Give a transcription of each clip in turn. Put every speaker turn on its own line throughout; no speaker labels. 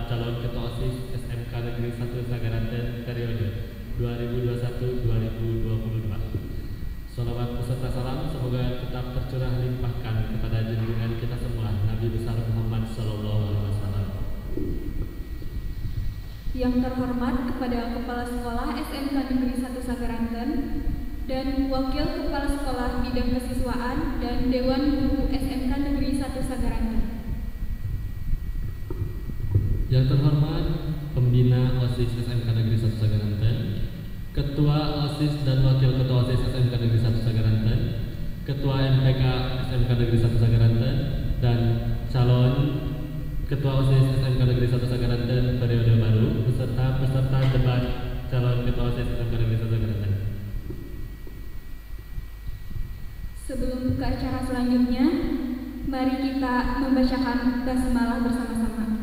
calon ketua OSIS SMK Negeri 1 Sagaranten periode 2021-2022. Salawat beserta salam semoga tetap tercurah limpahkan kepada junjungan kita semua Nabi besar Muhammad SAW.
Yang terhormat kepada Kepala Sekolah SMK Negeri 1 Sagaranten dan Wakil Kepala Sekolah Bidang Kesiswaan dan Dewan Guru SMK Negeri 1 Sagaranten.
Yang terhormat Pembina OSIS SMK Negeri 1 Sagaranten, Ketua OSIS dan Wakil Ketua OSIS SMK Negeri 1 Sagaranten, Ketua MPK SMK Negeri 1 Sagaranten, dan calon Ketua OSIS SMK Negeri 1 Sagaranten periode baru beserta peserta debat calon Ketua OSIS SMK Negeri 1 Sagaranten.
Sebelum ke acara selanjutnya, mari kita membacakan basmalah bersama-sama.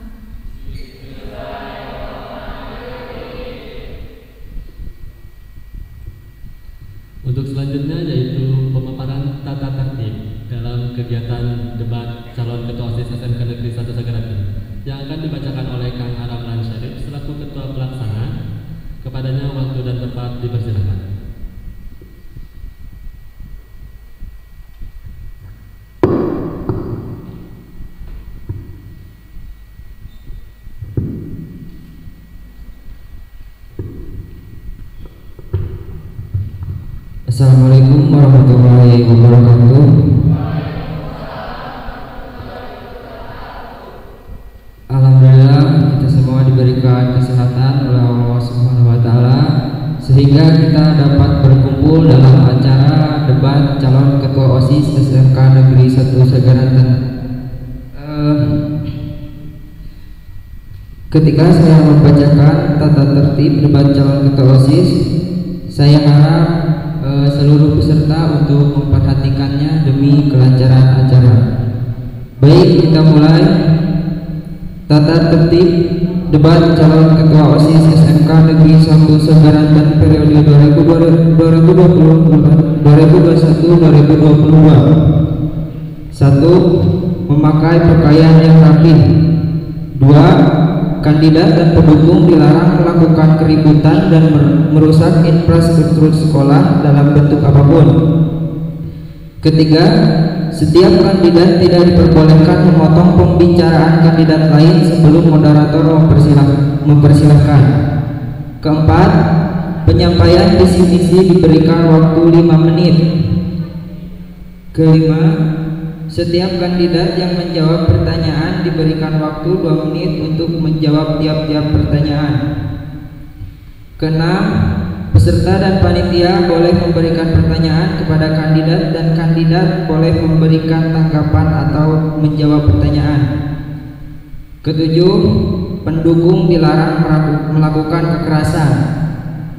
Untuk selanjutnya yaitu pemaparan tata tertib dalam kegiatan debat calon Ketua OSIS SMK Negeri 1 Sagaranten yang akan dibacakan oleh Kang Ramlan Syarif selaku Ketua Pelaksana. Kepadanya waktu dan tempat dipersilakan.
Assalamualaikum warahmatullahi wabarakatuh. Alhamdulillah kita semua diberikan kesehatan oleh Allah Subhanahu wa taala sehingga kita dapat berkumpul dalam acara debat calon Ketua OSIS SMK Negeri 1 Sagaranten. Ketika saya membacakan tata tertib debat calon Ketua OSIS, saya harap seluruh peserta untuk memperhatikannya demi kelancaran acara. Baik, kita mulai. Tata tertib debat calon Ketua OSIS SMK Negeri 1 Sagaranten periode 2021-2022. 1. Memakai pakaian yang rapi. 2. Kandidat dan pendukung dilarang melakukan keributan dan merusak infrastruktur sekolah dalam bentuk apapun. Ketiga, setiap kandidat tidak diperbolehkan memotong pembicaraan kandidat lain sebelum moderator mempersilahkan. Keempat, penyampaian visi misi diberikan waktu 5 menit. Kelima, setiap kandidat yang menjawab pertanyaan diberikan waktu 2 menit untuk menjawab tiap-tiap pertanyaan. Keenam, peserta dan panitia boleh memberikan pertanyaan kepada kandidat dan kandidat boleh memberikan tanggapan atau menjawab pertanyaan. Ketujuh, pendukung dilarang melakukan kekerasan.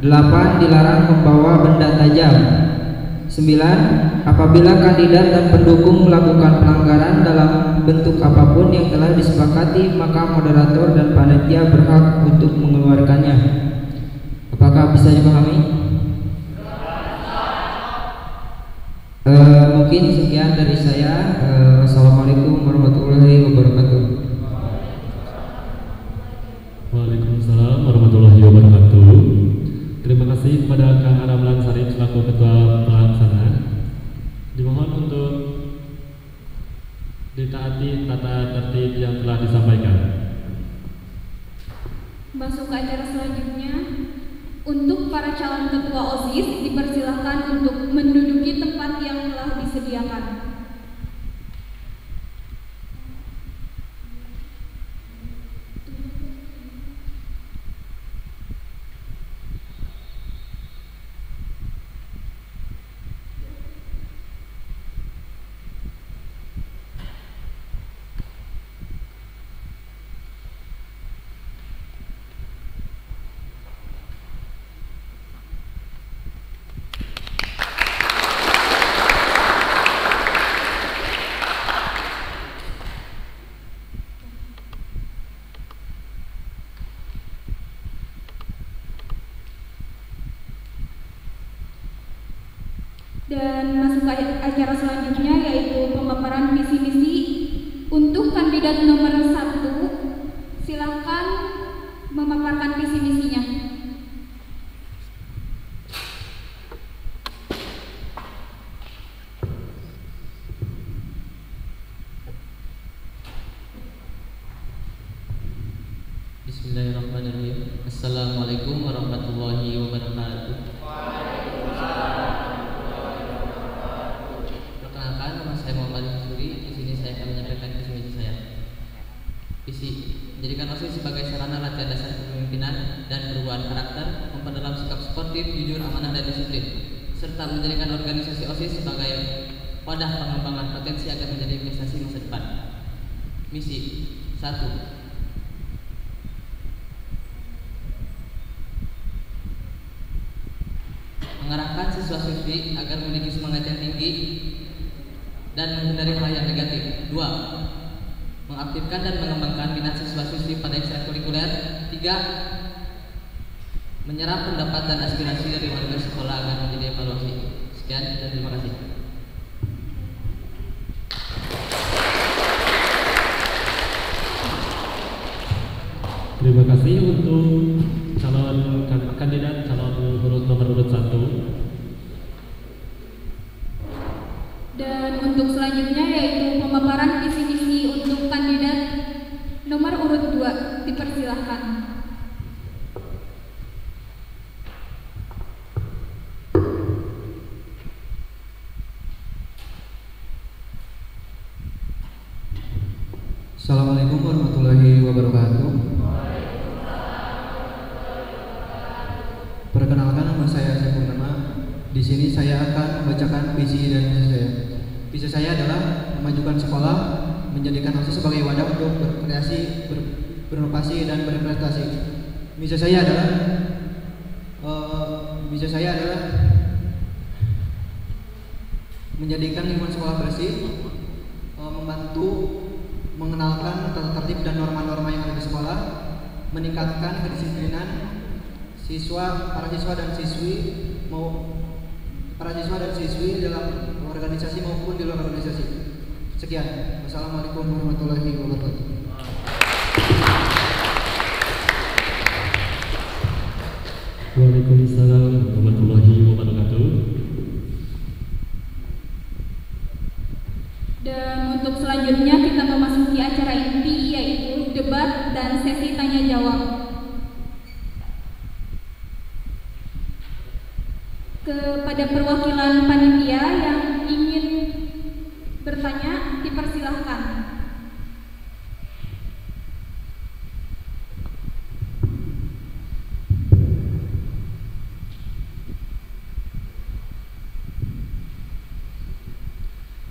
8. Dilarang membawa benda tajam. 9. Apabila kandidat dan pendukung melakukan pelanggaran dalam bentuk apapun yang telah disepakati, maka moderator dan panitia berhak untuk mengeluarkannya. Apakah bisa dipahami? Mungkin sekian dari saya. Assalamualaikum warahmatullahi wabarakatuh.
Waalaikumsalam warahmatullahi wabarakatuh. Terima kasih kepada Kang Ramlan Syarif selaku Ketua Pelaksana. Dimohon untuk ditaati tata tertib yang telah disampaikan.
Masuk ke acara selanjutnya. Untuk para calon ketua OSIS dipersilahkan untuk menduduki tempat yang telah disediakan. Dan masuk ke acara selanjutnya yaitu pemaparan visi misi untuk kandidat nomor 1. Silakan
Assalamualaikum warahmatullahi wabarakatuh. Perkenalkan, nama saya Muhammad Suri. Di sini saya akan menyampaikan visi misi saya. Visi: menjadikan OSIS sebagai sarana latihan dasar kepemimpinan dan perubahan karakter, memperdalam sikap sportif, jujur, amanah, dan disiplin, serta menjadikan organisasi OSIS sebagai wadah pengembangan potensi agar menjadi investasi masa depan. Misi 1. Mengarahkan siswa-siswi agar memiliki semangat yang tinggi dan menghindari hal yang negatif. 2. Mengaktifkan dan mengembangkan minat siswa-siswi pada ekstrakurikuler. 3. Menyerap pendapat dan aspirasi dari warga sekolah agar menjadi evaluasi. Sekian dan terima kasih.
Terima kasih untuk calon kandidat calon nomor urut 1.
Dan untuk selanjutnya yaitu pemaparan visi misi untuk kandidat nomor urut 2, dipersilahkan.
Assalamualaikum warahmatullahi wabarakatuh. Perkenalkan, nama saya Saiful. Di sini saya akan membacakan visi dan misi saya. Visi saya adalah memajukan sekolah, menjadikan OSIS sebagai wadah untuk berkreasi, berinovasi, dan berprestasi. Misi saya adalah menjadikan lingkungan sekolah bersih, membantu mengenalkan tata tertib dan norma-norma yang ada di sekolah, meningkatkan kedisiplinan para siswa dan siswi dalam organisasi maupun di luar organisasi. Sekian. Wassalamualaikum warahmatullahi wabarakatuh.
Waalaikumsalam warahmatullahi wabarakatuh.
Dan untuk selanjutnya kita memasuki acara inti, yaitu debat dan sesi tanya jawab. Kepada perwakilan panitia yang ingin bertanya, dipersilahkan.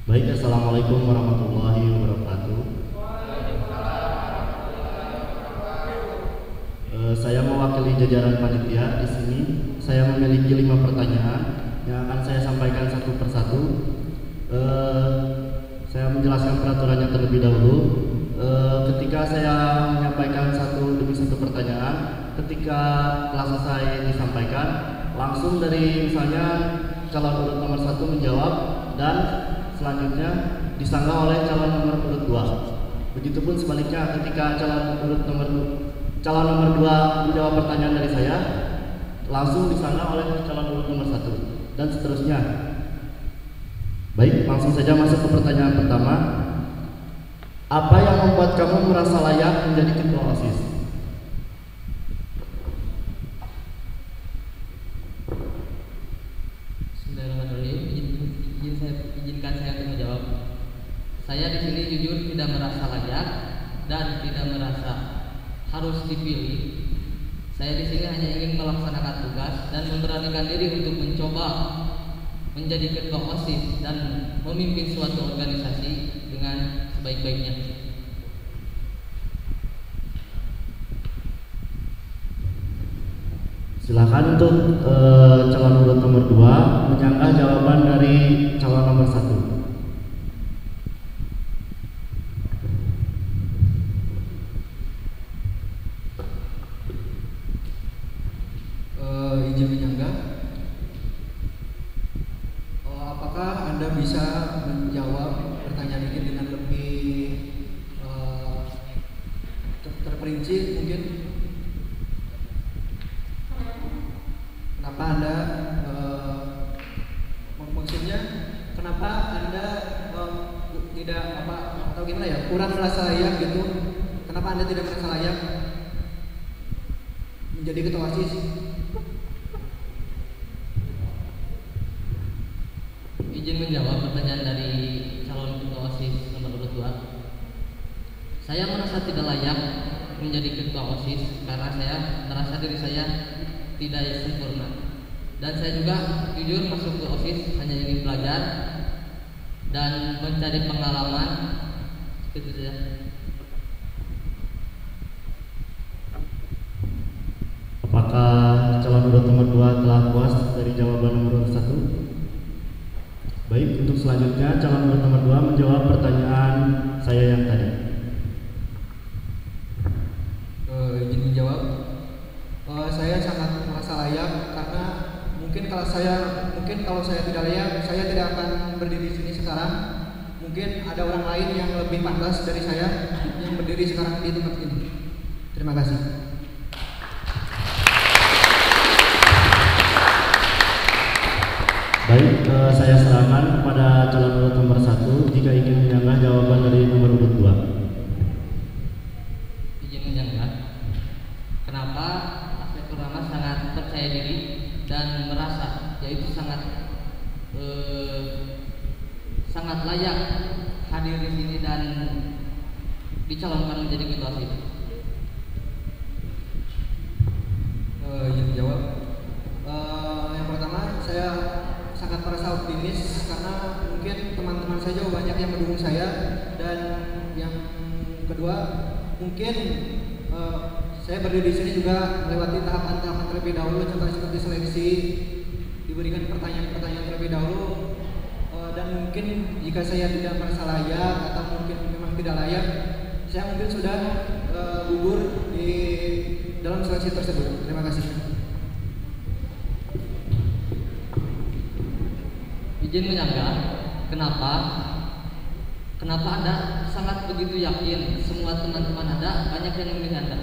Baik, assalamualaikum warahmatullahi wabarakatuh. Saya mewakili jajaran panitia di sini. Saya memiliki 5 pertanyaan yang akan saya sampaikan satu persatu. Saya menjelaskan peraturannya terlebih dahulu. Ketika saya menyampaikan satu demi satu pertanyaan, ketika telah selesai disampaikan, langsung dari misalnya calon urut nomor 1 menjawab dan selanjutnya disanggah oleh calon nomor urut 2. Begitupun sebaliknya, ketika calon nomor 2 menjawab pertanyaan dari saya, langsung disanggah oleh calon urut nomor 1 dan seterusnya. Baik, langsung saja masuk ke pertanyaan pertama. Apa yang membuat kamu merasa layak menjadi ketua OSIS?
Izinkan saya untuk menjawab. Saya di sini jujur tidak merasa layak dan tidak merasa harus dipilih. Saya di sini hanya ingin melaksanakan tugas dan memberanikan diri untuk mencoba menjadi ketua OSIS dan memimpin suatu organisasi dengan sebaik-baiknya.
Silakan untuk calon urut nomor 2 menyanggah jawaban dari calon nomor 1.
Izin menyanggah. Apakah Anda bisa menjawab pertanyaan ini dengan lebih terperinci mungkin? Kenapa Anda maksudnya kenapa Anda tidak atau gimana ya, kurang merasa layak gitu? Kenapa Anda tidak merasa layak menjadi ketua OSIS?
Izin menjawab pertanyaan dari calon ketua OSIS nomor urut 2. Saya merasa tidak layak menjadi ketua OSIS karena saya merasa diri saya tidak sempurna. Dan saya juga jujur masuk ke OSIS hanya ingin belajar dan mencari pengalaman. Itu saja.
Apakah calon urut nomor 2 telah puas dari jawaban nomor urut 1? Baik, untuk selanjutnya calon urut nomor 2 menjawab pertanyaan saya yang tadi.
Izin menjawab. Saya sangat merasa layak karena mungkin kalau saya tidak layak, saya tidak akan berdiri di sini sekarang. Mungkin ada orang lain yang lebih pantas dari saya yang berdiri sekarang di tempat ini. Terima kasih.
Baik, saya serahkan kepada calon urut nomor 1 jika ingin menyanggah jawaban dari nomor urut 2.
Izin menyanggah. Kenapa Asep Purnama sangat percaya diri dan merasa yaitu sangat layak hadir di sini dan dicalonkan menjadi ketua OSIS?
Izin menjawab. Yang pertama, saya sangat merasa optimis karena mungkin teman-teman saya jauh banyak yang mendukung saya, dan yang kedua mungkin saya berdiri di sini juga melewati tahapan-tahapan terlebih dahulu, contohnya seperti seleksi, diberikan pertanyaan-pertanyaan terlebih dahulu, dan mungkin jika saya tidak merasa layak atau mungkin memang tidak layak, saya mungkin sudah gugur di dalam seleksi tersebut. Terima kasih.
Izin menyanggah. Kenapa Anda sangat begitu yakin semua teman-teman Anda banyak yang memilih Anda?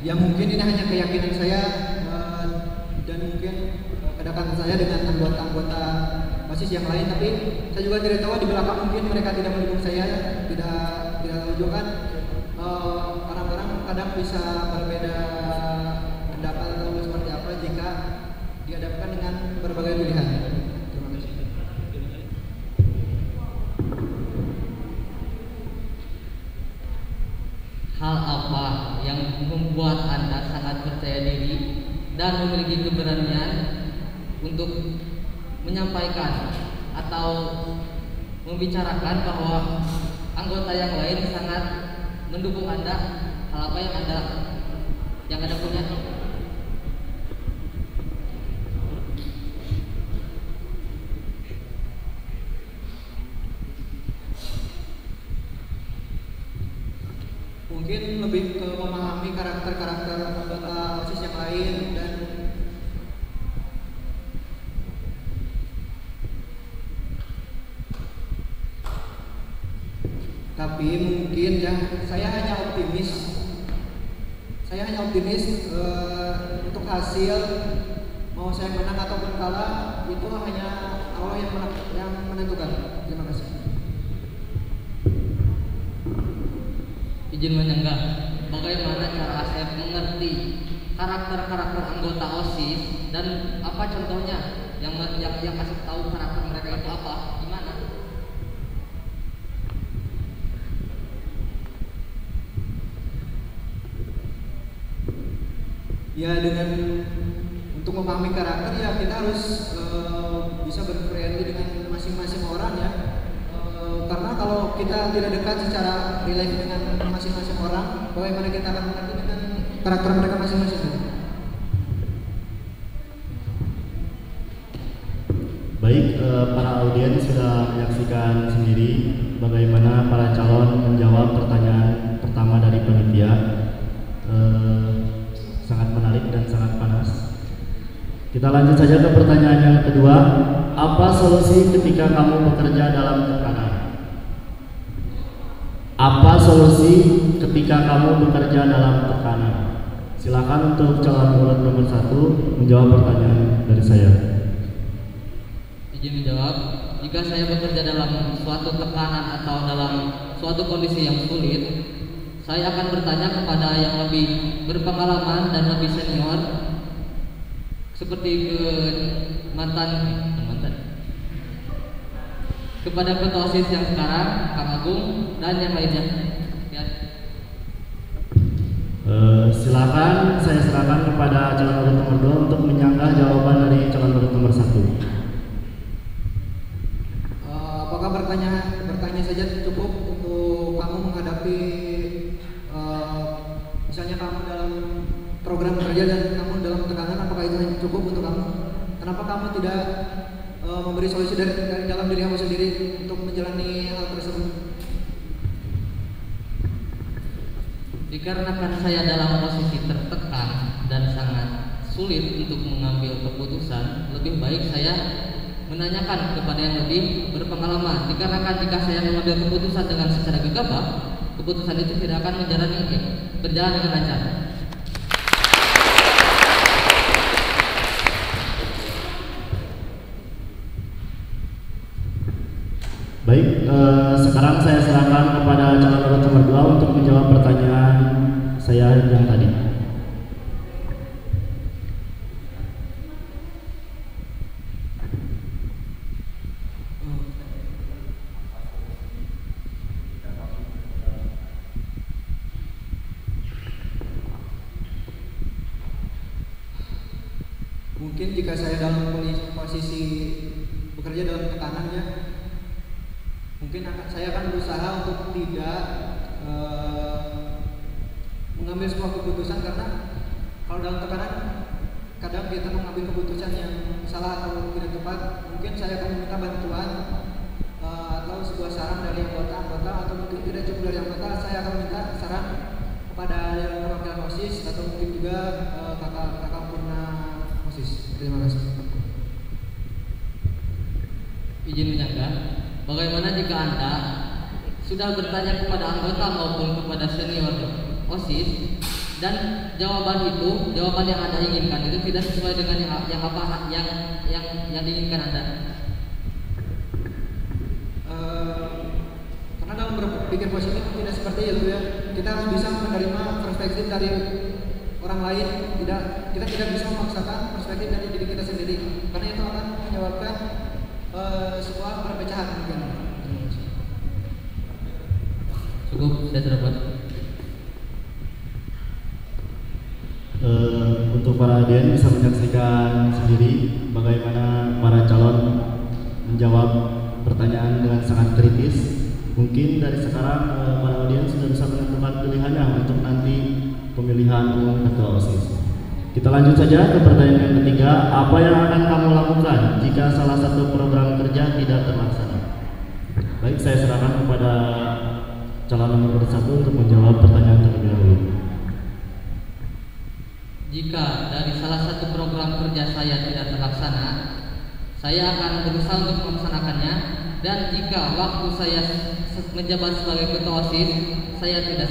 Ya mungkin ini hanya keyakinan saya dan mungkin kedekatan saya dengan anggota-anggota OSIS yang lain, tapi saya juga tidak tahu di belakang mungkin mereka tidak mendukung saya, tidak tahu juga kan. Orang-orang kadang bisa berbeda pendapat atau seperti apa jika dihadapkan dengan berbagai pilihan. Terima kasih.
Hal apa yang membuat Anda sangat percaya diri dan memiliki keberanian untuk menyampaikan atau membicarakan bahwa anggota yang lain sangat mendukung Anda? Hal apa yang Anda punya?
Mungkin lebih ke memahami karakter-karakter anggota OSIS yang lain, dan tapi mungkin saya hanya optimis untuk hasil, mau saya menang ataupun kalah itu hanya Allah yang menentukan. Terima kasih.
Izin menyanggah. Bagaimana cara Asep mengerti karakter-karakter anggota OSIS dan apa contohnya yang Asep tahu karakter mereka itu apa? Gimana?
Ya dengan untuk memahami karakter ya kita harus bisa berfriendly dengan masing-masing orang ya. Karena kalau kita tidak dekat secara relate dengan masing-masing orang, bagaimana kita akan mengerti dengan karakter mereka masing-masing?
Baik, para audiens sudah menyaksikan sendiri bagaimana para calon menjawab pertanyaan pertama dari panitia. Sangat menarik dan sangat panas. Kita lanjut saja ke pertanyaan yang kedua. Apa solusi ketika kamu bekerja dalam tekanan? Apa solusi ketika kamu bekerja dalam tekanan? Silakan untuk calon urut nomor 1 menjawab pertanyaan dari saya.
Izin menjawab, jika saya bekerja dalam suatu tekanan atau dalam suatu kondisi yang sulit, saya akan bertanya kepada yang lebih berpengalaman dan lebih senior, seperti kepada ketua OSIS yang sekarang, Kang Agung, dan yang lainnya. Ya.
Silakan saya serahkan kepada calon urut nomor 2 untuk menyanggah jawaban dari calon urut nomor 1.
Apakah bertanya saja cukup untuk kamu menghadapi misalnya kamu dalam program kerja dan kamu dalam tekanan, apakah itu hanya cukup untuk kamu? Kenapa kamu tidak memberi solusi dari dalam diri kamu sendiri untuk menjalani hal tersebut?
Dikarenakan saya dalam posisi tertekan dan sangat sulit untuk mengambil keputusan, lebih baik saya menanyakan kepada yang lebih berpengalaman. Dikarenakan jika saya mengambil keputusan dengan secara gegabah, keputusan itu tidak akan berjalan dengan lancar.
Baik, sekarang saya serahkan kepada calon urut nomor 2 untuk menjawab pertanyaan saya yang tadi.
Mungkin jika saya dalam posisi bekerja dalam tekanannya, mungkin saya akan berusaha untuk tidak mengambil sebuah keputusan, karena kalau dalam tekanan kadang kita mengambil keputusan yang salah atau tidak tepat. Mungkin saya akan meminta bantuan atau sebuah saran dari anggota, atau mungkin tidak cukup dari anggota, saya akan minta saran kepada perwakilan OSIS atau mungkin juga kakak Purna OSIS. Terima kasih.
Izin menyanggah, bagaimana jika Anda sudah bertanya kepada anggota maupun kepada senior OSIS dan jawaban yang Anda inginkan itu tidak sesuai dengan yang diinginkan Anda?
Karena dalam berpikir positif tidak seperti itu ya. Kita harus bisa menerima perspektif dari orang lain. Kita tidak bisa memaksakan perspektif dari diri kita sendiri, karena itu akan menyebabkan sebuah perpecahan mungkin.
Cukup, saya sudah buat.
Untuk para hadirin bisa menyaksikan sendiri bagaimana para calon menjawab pertanyaan dengan sangat kritis. Mungkin dari sekarang para hadirin sudah bisa menentukan pilihannya untuk nanti pemilihan umum ketua OSIS. Kita lanjut saja ke pertanyaan yang ketiga. Apa yang akan kamu lakukan jika salah satu program kerja tidak terlaksana? Baik, saya serahkan kepada calon nomor 1 untuk menjawab pertanyaan terlebih dahulu.
Jika dari salah satu program kerja saya tidak terlaksana, saya akan berusaha untuk melaksanakannya, dan jika waktu saya menjabat sebagai ketua OSIS saya tidak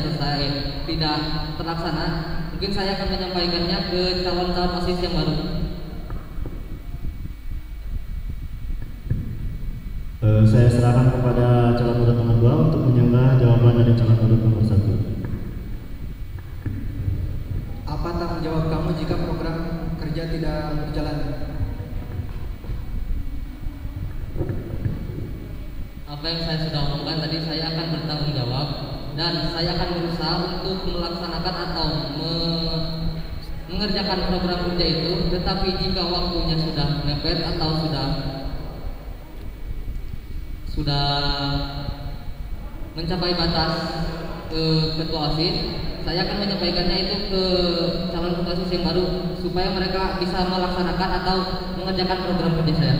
terlaksana, mungkin saya akan menyampaikannya ke calon-calon OSIS yang baru.
Saya serahkan kepada calon urut nomor 2 untuk menyanggah jawaban dari calon urut nomor 1.
Apa tanggung jawab kamu jika program kerja tidak berjalan?
Apa yang saya sudah omongkan tadi, saya akan bertanggung jawab dan saya akan berusaha untuk melaksanakan atau mengerjakan program kerja itu. Tetapi jika waktunya sudah mepet atau sudah mencapai batas ketua OSIS, saya akan menyampaikannya itu ke calon ketua OSIS yang baru supaya mereka bisa melaksanakan atau mengerjakan program kerja saya.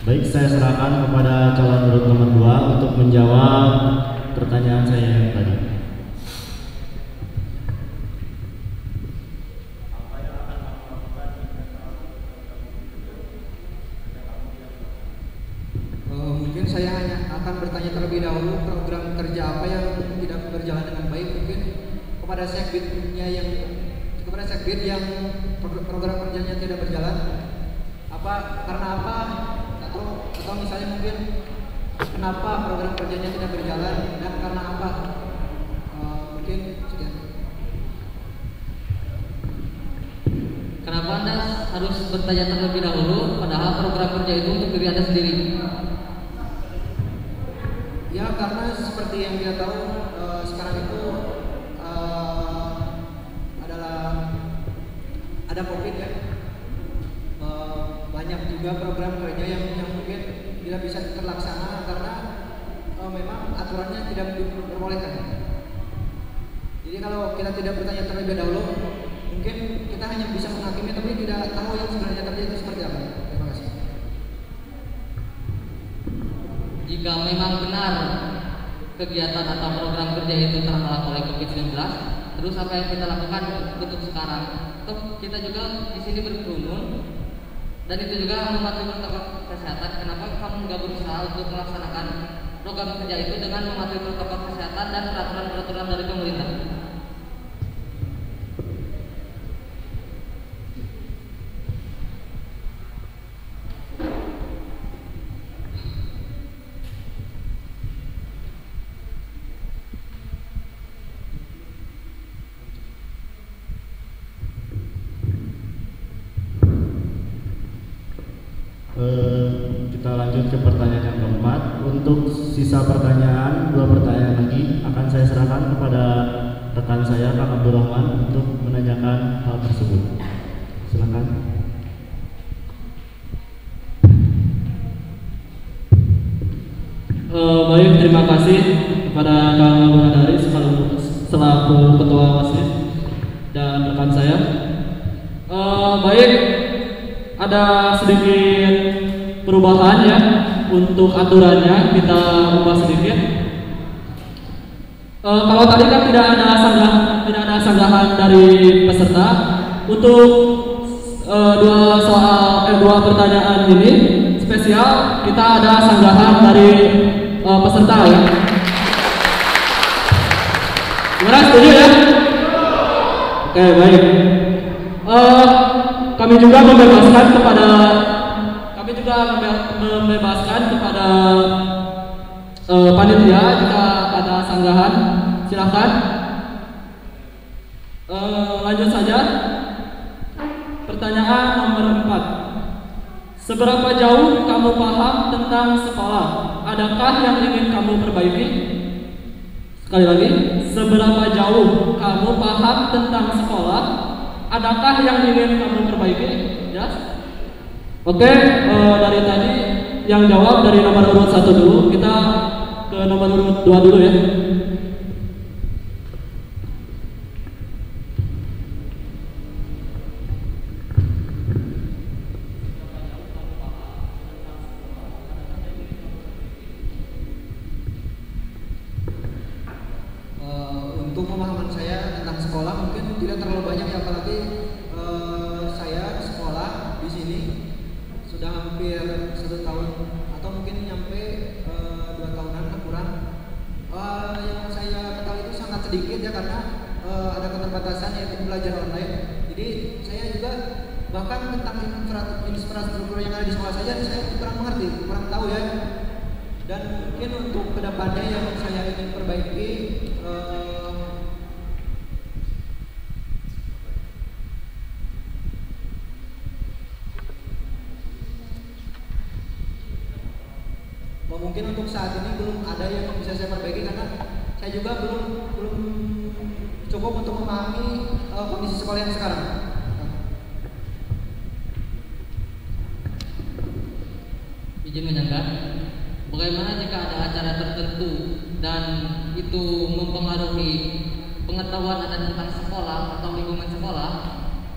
Baik, saya serahkan kepada calon urut nomor 2 untuk menjawab pertanyaan saya yang tadi.
Mungkin saya hanya akan akan bertanya terlebih dahulu program kerja apa yang tidak berjalan dengan baik, mungkin kepada sekbidnya yang program kerjanya tidak berjalan, karena apa, atau misalnya mungkin kenapa program kerjanya tidak berjalan dan karena apa, mungkin sekian.
Kenapa Anda harus bertanya terlebih dahulu padahal program kerja itu untuk diri Anda sendiri?
Ya, karena seperti yang kita tahu sekarang itu ada COVID ya, banyak juga program kerja yang mungkin tidak bisa terlaksana karena memang aturannya tidak diperbolehkan. Jadi kalau kita tidak bertanya terlebih dahulu, mungkin kita hanya bisa menghakimi tapi tidak tahu yang sebenarnya terjadi itu seperti apa. Terima kasih.
Jika memang benar kegiatan atau program kerja itu terhalang oleh COVID-19, terus apa yang kita lakukan untuk sekarang? Toh kita juga di sini berkerumun dan itu juga mematuhi protokol kesehatan. Kenapa kamu nggak berusaha untuk melaksanakan program kerja itu dengan mematuhi protokol kesehatan dan peraturan-peraturan dari pemerintah?
Kita lanjut ke pertanyaan yang keempat. Untuk sisa pertanyaan, 2 pertanyaan lagi akan saya serahkan kepada rekan saya Kang Abdul Rahman untuk menanyakan hal tersebut. Silakan.
Baik, terima kasih kepada Kang Abu Hadari selaku Ketua OSIS dan rekan saya. Baik, ada sedikit perubahan ya untuk aturannya, kita ubah sedikit. Kalau tadi kan tidak ada sanggahan dari peserta. Untuk dua pertanyaan ini spesial kita ada sanggahan dari peserta ya. Gimana, setuju ya? Oke, baik. Kami juga membebaskan kepada panitia jika ada sanggahan, silakan. Lanjut saja. Pertanyaan nomor 4. Seberapa jauh kamu paham tentang sekolah? Adakah yang ingin kamu perbaiki? Sekali lagi, seberapa jauh kamu paham tentang sekolah? Adakah yang ingin kamu perbaiki? Ya. Oke, dari tadi yang jawab dari nomor urut 1 dulu, kita ke nomor urut 2 dulu ya.
Untuk pemahaman saya tentang sekolah mungkin tidak terlalu banyak ya, apalagi saya sekolah di sini sudah hampir 1 tahun atau mungkin nyampe 2 tahunan kurang. Yang saya ketahui itu sangat sedikit ya, karena ada keterbatasan yaitu belajar online. Jadi saya juga bahkan tentang infrastruktur yang ada di sekolah saja saya kurang mengerti, kurang tahu ya. Dan mungkin untuk kedepannya yang saya ingin perbaiki, mungkin untuk saat ini belum ada yang bisa saya perbaiki karena saya juga belum cukup untuk memahami kondisi sekolah yang sekarang.
Izin menyangka, bagaimana jika ada acara tertentu dan itu mempengaruhi pengetahuan Anda tentang sekolah atau lingkungan sekolah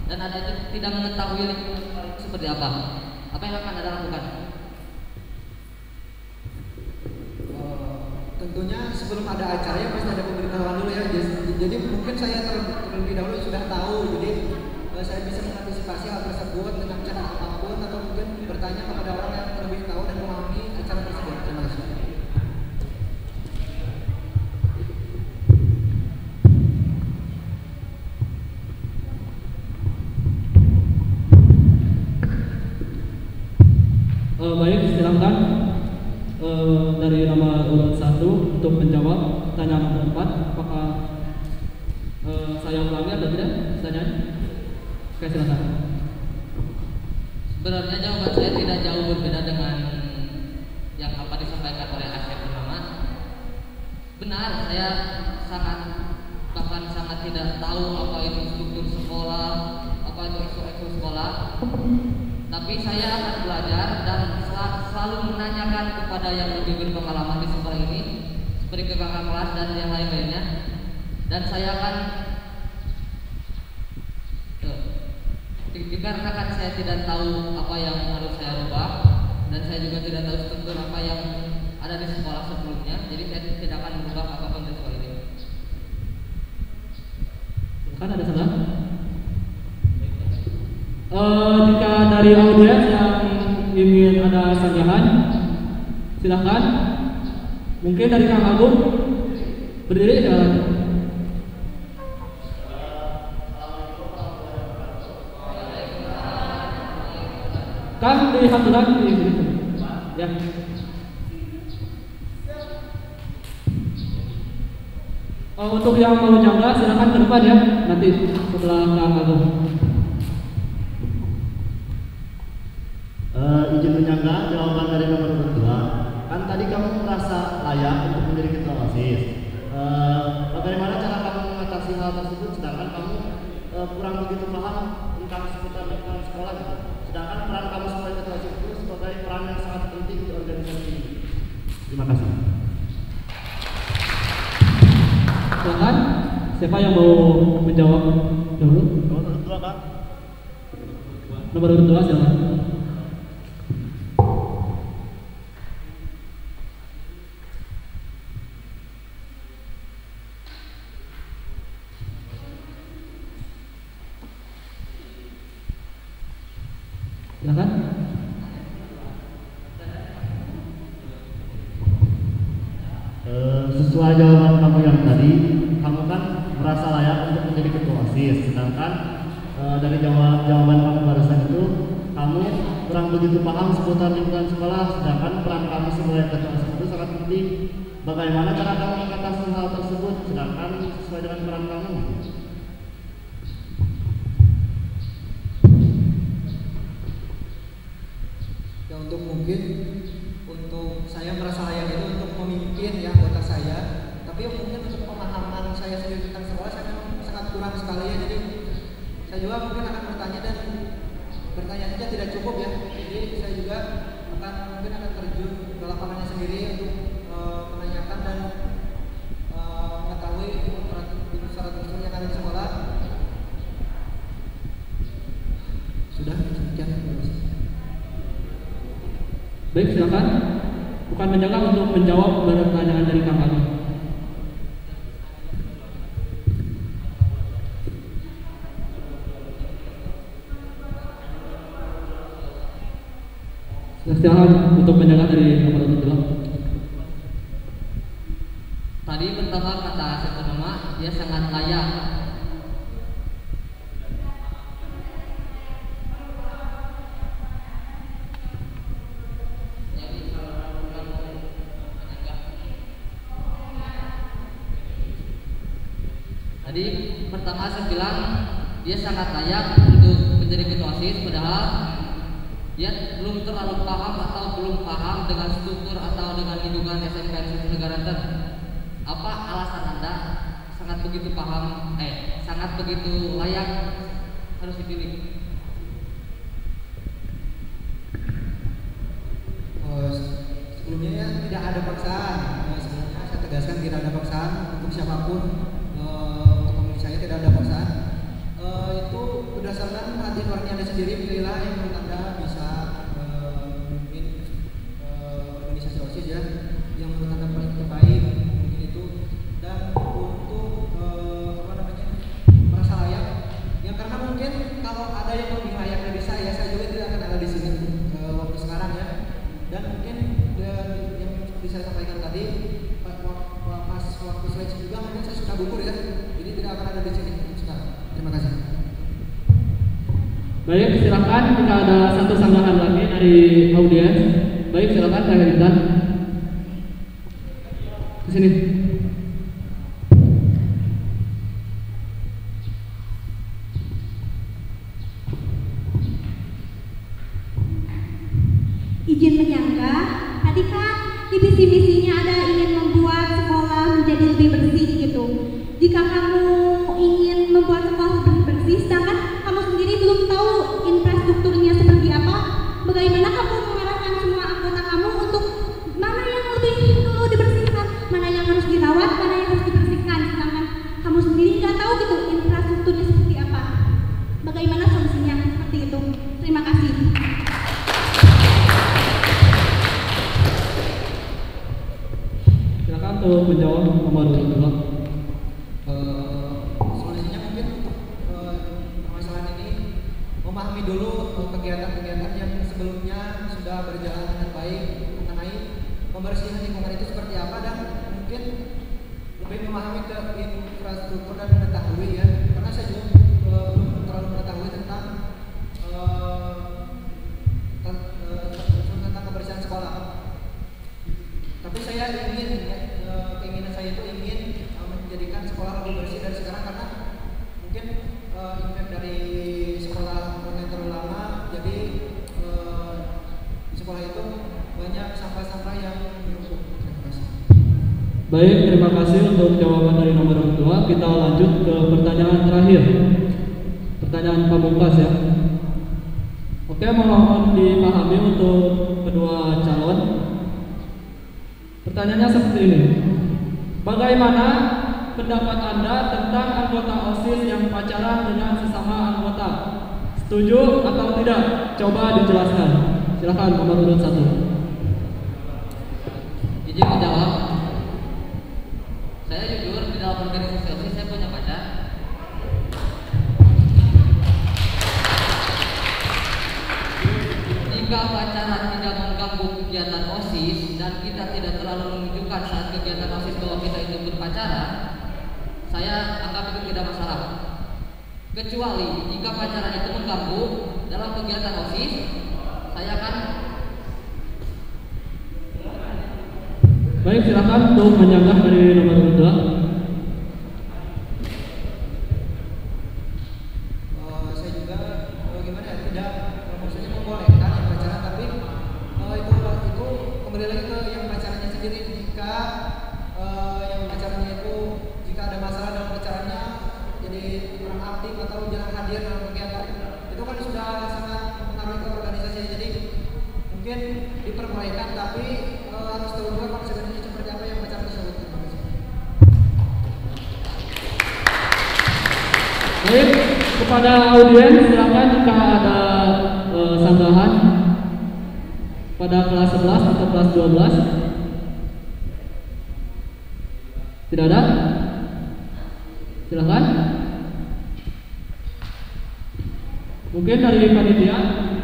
dan Anda itu tidak mengetahui lingkungan sekolah itu seperti apa? Apa yang akan Anda lakukan?
Tentunya sebelum ada acara ya pasti ada pemberitahuan dulu ya. Jadi mungkin saya terlebih dahulu sudah tahu, jadi saya bisa mengantisipasi hal tersebut dengan cara apapun atau mungkin bertanya kepada orang yang lebih tahu dan memahami acara tersebut. Terima kasih.
Baik, silakan dari nomor urut 1 untuk menjawab pertanyaan nomor 4. Apakah saya ulangi atau tidak pertanyaan? Oke, silakan.
Sebenarnya jawaban saya tidak jauh berbeda dengan yang apa disampaikan oleh Asyik Purnama. Benar, saya bahkan sangat tidak tahu apa itu struktur sekolah, apa itu ekskul sekolah. Tapi saya akan belajar dan selalu menanyakan kepada yang lebih berpengalaman di sekolah ini, seperti ke kakak kelas dan yang lain-lainnya. Dan saya akan dikarenakan saya tidak tahu apa yang harus saya rubah dan saya juga tidak tahu struktur apa yang ada di sekolah sebelumnya, jadi saya tidak akan merubah apapun di sekolah ini.
Kan ada salah? Jika dari audiens yang ingin ada sanggahan, silahkan. Mungkin dari Kang Agung, berdiri silakan. Kang di haturan di sini. Ya. Untuk yang mau nyangga silakan ke depan ya. Nanti setelah Kang Agung.
Izin menyangga jawaban dari nomor 2. Kan tadi kamu merasa layak untuk menjadi ketua OSIS. Bagaimana cara kamu mengatasi hal tersebut sedangkan kamu kurang begitu paham tentang seputar lingkungan sekolah gitu. Sedangkan peran kamu sebagai ketua OSIS itu sebagai peran yang sangat penting di organisasi ini. Terima kasih.
Silakan. Siapa yang mau menjawab dulu?
Nomor 2, Kak.
Nomor 2 silakan. Silakan.
Sesuai jawaban kamu yang tadi, kamu kan merasa layak untuk menjadi ketua OSIS, sedangkan dari jawaban kamu barusan itu, kamu kurang begitu paham seputar lingkungan sekolah, sedangkan peran kamu sebagai ketua OSIS itu sangat penting. Bagaimana cara kamu mengatasi hal tersebut, sedangkan sesuai dengan peran kamu?
Ya, untuk saya merasa layak itu untuk memimpin ya anggota saya, tapi mungkin untuk pemahaman saya sendiri tentang sekolah saya memang sangat kurang sekali ya, jadi saya juga mungkin akan bertanya dan bertanya saja tidak cukup ya, jadi saya juga mungkin akan terjun ke lapangannya sendiri untuk menanyakan dan mengetahui syarat-syarat yang ada di sekolah. Sudah sekian.
Baik, silakan. Bukan menjaga untuk menjawab pertanyaan dari Kang Agung. Silakan untuk menjaga dari nomor 2.
Tadi pertama kata satu nama, dia sangat layak. Tadi pertama saya bilang dia sangat layak untuk menjadi ketua OSIS, padahal dia belum terlalu paham atau belum paham dengan struktur atau dengan lingkungan SMK Negara Banten. Apa alasan Anda sangat begitu paham, sangat begitu layak harus dipilih?
Sebelumnya ya tidak ada paksaan. Sebelumnya saya tegaskan tidak ada paksaan untuk siapapun. Untuk memilih saya tidak ada paksaan. Itu berdasarkan hati nurani Anda sendiri, pilihlah yang menurut Anda bisa memimpin organisasi OSIS ya, yang menurut Anda paling terbaik mungkin itu. Dan untuk merasa layak, ya karena mungkin kalau ada yang lebih layak dari saya juga tidak akan ada di sini waktu sekarang ya. Dan mungkin yang bisa saya sampaikan tadi pas waktu seleksi juga mungkin saya sudah gugur ya, jadi tidak akan ada di sini sekarang. Terima kasih.
Baik, silakan jika ada satu sanggahan lagi dari audiens. Baik, silakan Kak Heritan. Ke sini.
Izin menyanggah, tadi kan di visi-misinya ada ingin membuat sekolah menjadi lebih bersih gitu. Jika kamu ingin membuat sekolah lebih bersih, sedangkan kamu sendiri belum tahu infrastrukturnya seperti apa, bagaimana kamu mengarahkan semua anggota kamu untuk mana yang lebih perlu dibersihkan, mana yang harus dirawat, mana yang harus dibersihkan, sedangkan kamu sendiri nggak tahu gitu infrastrukturnya seperti apa. Bagaimana solusinya seperti itu? Terima kasih.
Silakan untuk menjawab nomor 2.
Solusinya mungkin untuk permasalahan ini memahami dulu kegiatan-kegiatan yang sebelumnya sudah berjalan dengan baik mengenai pembersihan lingkungan itu seperti apa, dan mungkin lebih memahami ke infrastruktur dan mengetahui ya, karena saya juga belum terlalu mengetahui tentang kebersihan sekolah. Tapi saya ingin keinginan saya itu ingin menjadikan sekolah lebih bersih dari sekarang, karena mungkin impact dari sekolah yang terlalu lama, jadi di sekolah itu banyak sampah-sampah yang menumpuk.
Baik, terima kasih untuk jawaban dari nomor 2. Kita lanjut ke pertanyaan terakhir. Pertanyaan pamungkas ya. Oke, mohon dipahami untuk kedua calon. Pertanyaannya seperti ini. Bagaimana pendapat Anda tentang anggota OSIS yang pacaran dengan sesama anggota? Setuju atau tidak? Coba dijelaskan. Silakan nomor urut 1.
Izin menjawab. Saya jujur di dalam organisasi OSIS saya punya pacar. Jika pacaran tidak mengganggu kegiatan OSIS dan kita tidak terlalu menunjukkan saat kegiatan OSIS bahwa kita itu berpacaran, saya anggap itu tidak masalah. Kecuali jika pacaran itu mengganggu dalam kegiatan OSIS, saya akan.
Baik, silakan untuk menyanggah dari nomor 2.
Saya juga gimana ya, tidak maksudnya membolehkan yang pacaran, tapi itu kembali lagi ke yang pacarannya sendiri. Jika yang pacarannya itu jika ada masalah dalam pacarannya, jadi kurang aktif atau jarang hadir dalam kegiatan, itu kan sudah sangat mempengaruhi ke organisasi. Jadi mungkin diperbolehkan, tapi harus tahu juga konsekuensinya seperti apa yang pacaran tersebut.
Baik, kepada audiens silakan jika ada sanggahan pada kelas 11 atau kelas 12. Tidak ada? Silakan. Mungkin dari panitia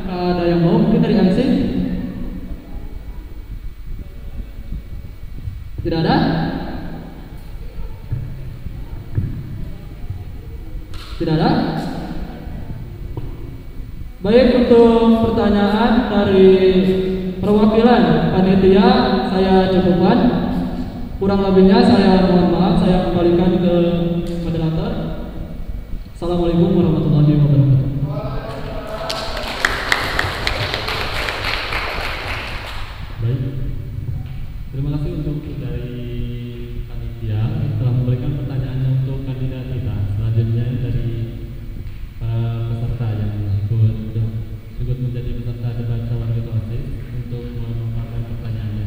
ada yang mau, mungkin dari MC. Tidak ada? Tidak ada? Baik, untuk pertanyaan dari perwakilan panitia saya cukupkan. Kurang lebihnya saya mohon maaf, saya kembalikan ke moderator. Assalamualaikum warahmatullahi wabarakatuh.
Baik, terima kasih untuk dari panitia telah memberikan pertanyaannya untuk kandidat kita. Selanjutnya dari para peserta yang ikut menjadi peserta debat calon ketua OSIS untuk memaparkan pertanyaannya.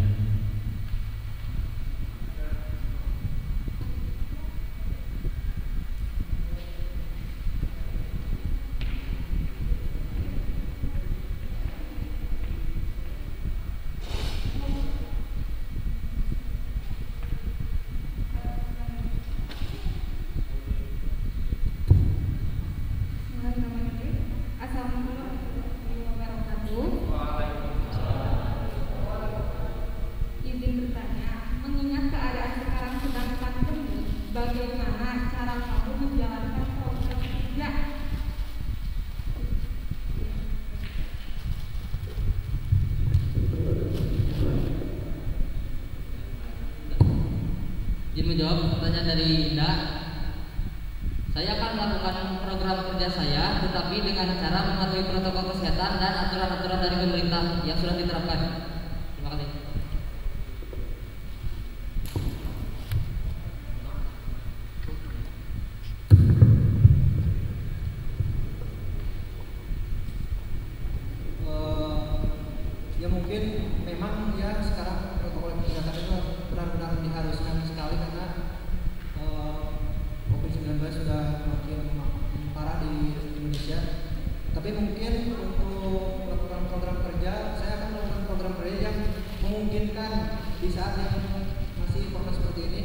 Izin menjawab pertanyaan dari Indah. Saya akan melakukan program kerja saya, tetapi dengan cara mematuhi protokol kesehatan dan aturan-aturan dari pemerintah yang sudah diterapkan. Terima kasih.
Ya mungkin memang ya sekarang protokol kesehatan itu benar-benar diharuskan sekali karena COVID-19 sudah makin parah di Indonesia. Tapi mungkin untuk melakukan program kerja, saya akan melakukan program kerja yang memungkinkan di saat yang masih corona seperti ini,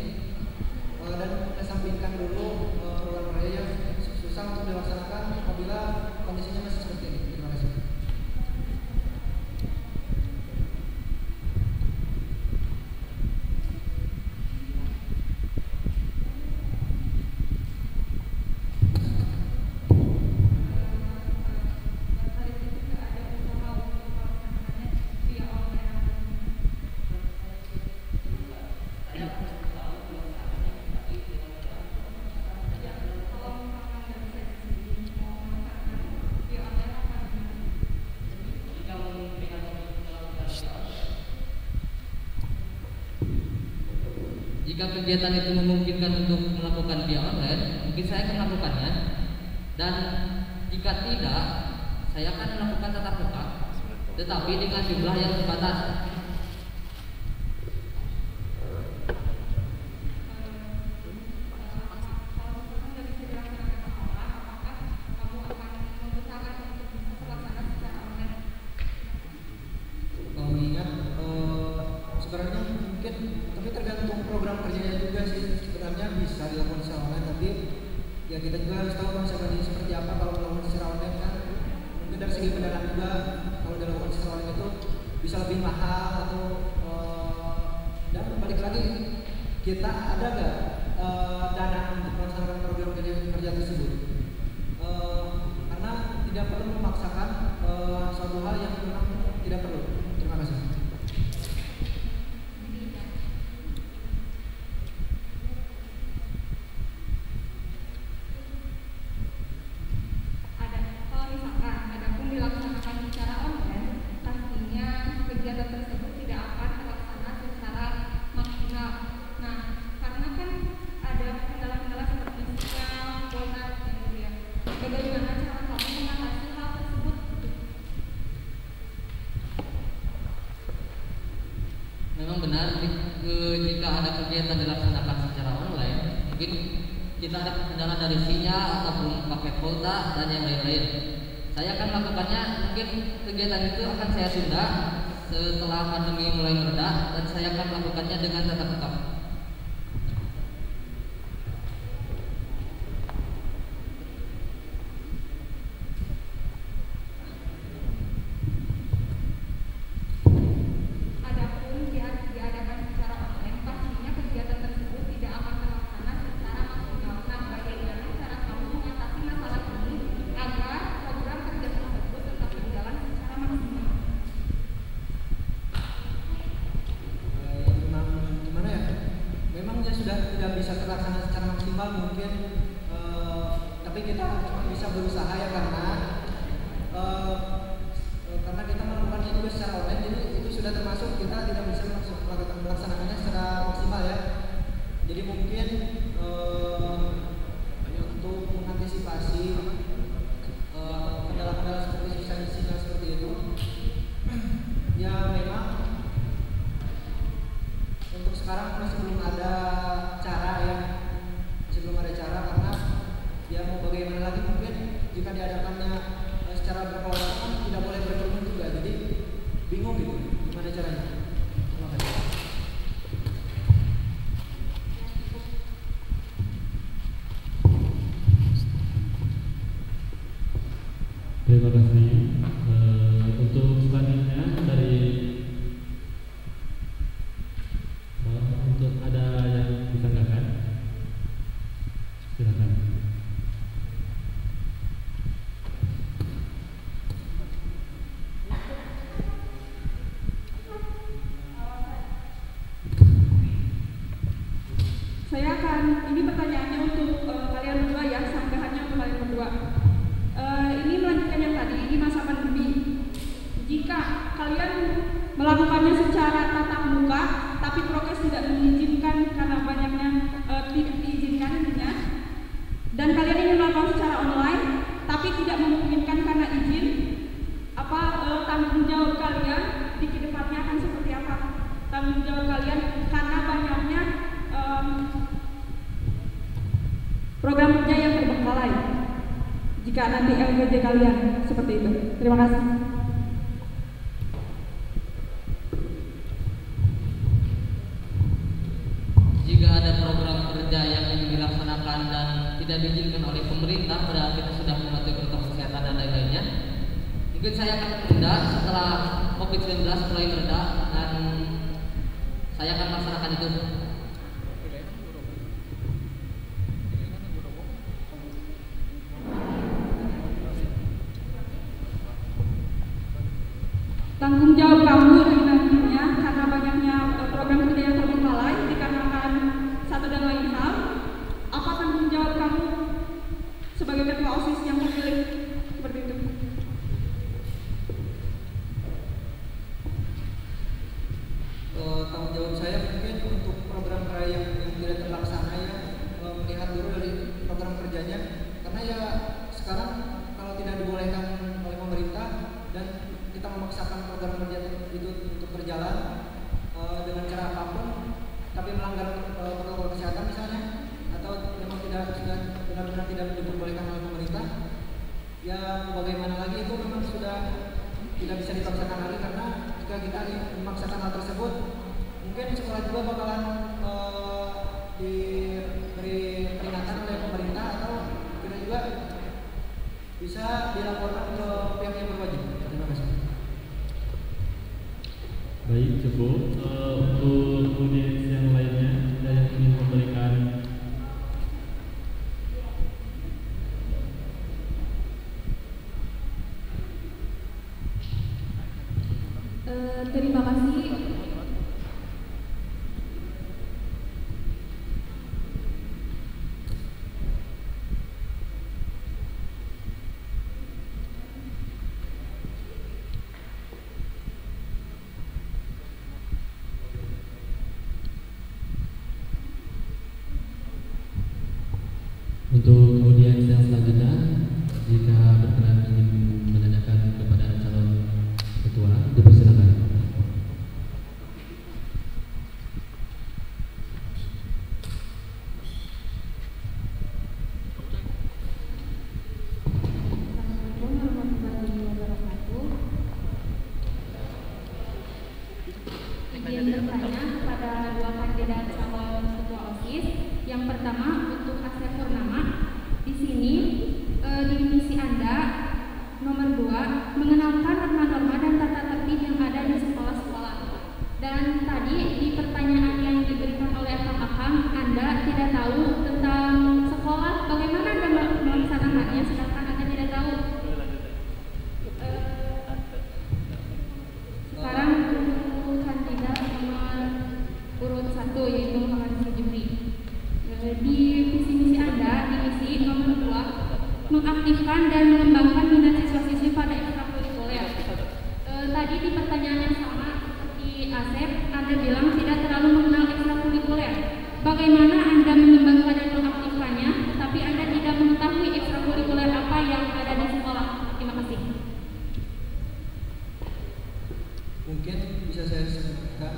dan kesampingkan dulu program kerja yang susah untuk dilaksanakan apabila kondisinya masih seperti ini. Terima kasih.
Jika kegiatan itu memungkinkan untuk melakukan via online, mungkin saya akan melakukannya. Dan jika tidak, saya akan melakukan tatap muka, tetapi dengan jumlah yang terbatas.
Sebenarnya mungkin, tapi tergantung program kerjanya juga sih. Sebenarnya bisa dilakukan secara online, tapi ya kita juga harus tahu konsekuensinya seperti apa kalau melakukan secara online kan. Mungkin dari segi pendanaan juga, kalau dilakukan secara online itu bisa lebih mahal atau dan balik lagi, kita ada nggak dana untuk melaksanakan program kerja tersebut? Karena tidak perlu memaksakan suatu hal yang memang tidak perlu. Terima kasih.
Memang benar, jika ada kegiatan dilaksanakan secara online, mungkin kita ada kendala dari sinyal ataupun paket kuota dan yang lain-lain. Saya akan melakukannya, mungkin kegiatan itu akan saya tunda setelah pandemi mulai mereda, dan saya akan melakukannya dengan tatap muka. Tidak bisa terlaksana secara maksimal mungkin, tapi kita cuma bisa berusaha ya, karena kita melakukannya juga secara online, jadi itu sudah termasuk kita tidak bisa melaksanakannya secara maksimal ya. Jadi mungkin untuk mengantisipasi kendala-kendala seperti sinyal seperti itu, ya memang untuk sekarang masih belum ada karena ya mau bagaimana lagi, mungkin jika diadakannya secara berkelompok tidak boleh berkerumun juga, jadi bingung gitu gimana caranya. Terima kasih.
Terima kasih. Untuk selanjutnya dari untuk ada yang ditanggapan, silakan.
ini pertanyaannya untuk kalian berdua ya, sanggahannya untuk kalian berdua. Ini melanjutkan yang tadi di masa pandemi. Jika kalian melakukannya secara tatap muka, tapi prokes tidak mengizinkan karena banyaknya tidak diizinkan intinya, dan kalian ingin melakukan secara online, tapi tidak memungkinkan karena izin, apa tanggung jawab kalian di kedepannya akan seperti apa? Tanggung jawab kalian karena banyaknya program kerja yang terbengkalai. Jika nanti LPJ kalian seperti itu. Terima kasih.
Jika ada program kerja yang ingin dilaksanakan dan tidak diizinkan oleh pemerintah, berarti kita sudah mematuhi protokol kesehatan dan lain-lainnya. Mungkin saya akan menunda setelah COVID-19 mulai mereda dan saya akan melaksanakan itu.
Tanggung jawab kamu nantinya karena banyaknya program kerja yang terbengkalai dikarenakan satu dan lain hal. Apa tanggung jawab kamu sebagai ketua OSIS yang terpilih seperti itu?
Tanggung jawab saya mungkin untuk program kerja yang tidak terlaksana ya, melihat dulu dari program kerjanya, karena ya sekarang kalau tidak dibolehkan oleh pemerintah dan kita memaksakan program kerja itu untuk berjalan dengan cara apapun, tapi melanggar protokol kesehatan misalnya, atau memang tidak sudah benar-benar tidak diperbolehkan oleh pemerintah, ya bagaimana lagi itu memang sudah tidak bisa dipaksakan lagi, karena jika kita memaksakan hal tersebut, mungkin sekolah juga bakalan diberi peringatan oleh pemerintah, atau kita juga bisa dilaporkan ke pihak yang berwajib. Terima kasih.
Baik, cukup. Untuk audiens yang lainnya ada yang ingin memberikan
terima kasih.
Untuk audiens yang selanjutnya, jika berkenan ingin menanyakan kepada calon ketua, dipersilakan.
Assalamualaikum warahmatullahi wabarakatuh. Izin bertanya kepada dua kandidat calon ketua OSIS. Yang pertama untuk Asep Purnama. Di sini di misi Anda nomor 2 mengenalkan norma-norma dan tata tertib yang ada di sekolah-sekolah. Dan tadi di pertanyaan yang diberikan oleh Akang, Anda tidak tahu tentang sekolah, bagaimana Anda melaksanakannya sedangkan Anda tidak tahu. Sekarang untuk kandidat nomor urut 1 yaitu Muhammad Jumri. Di visi misi Anda, di misi nomor 2 mengaktifkan dan mengembangkan minat siswa-siswi pada ekstrakurikuler. Tadi di pertanyaan yang sama seperti Asep, Anda bilang tidak terlalu mengenal ekstrakurikuler. Bagaimana Anda mengembangkan dan mengaktifkannya, tetapi Anda tidak mengetahui ekstrakurikuler apa yang ada di sekolah? Terima kasih.
Mungkin bisa saya sebutkan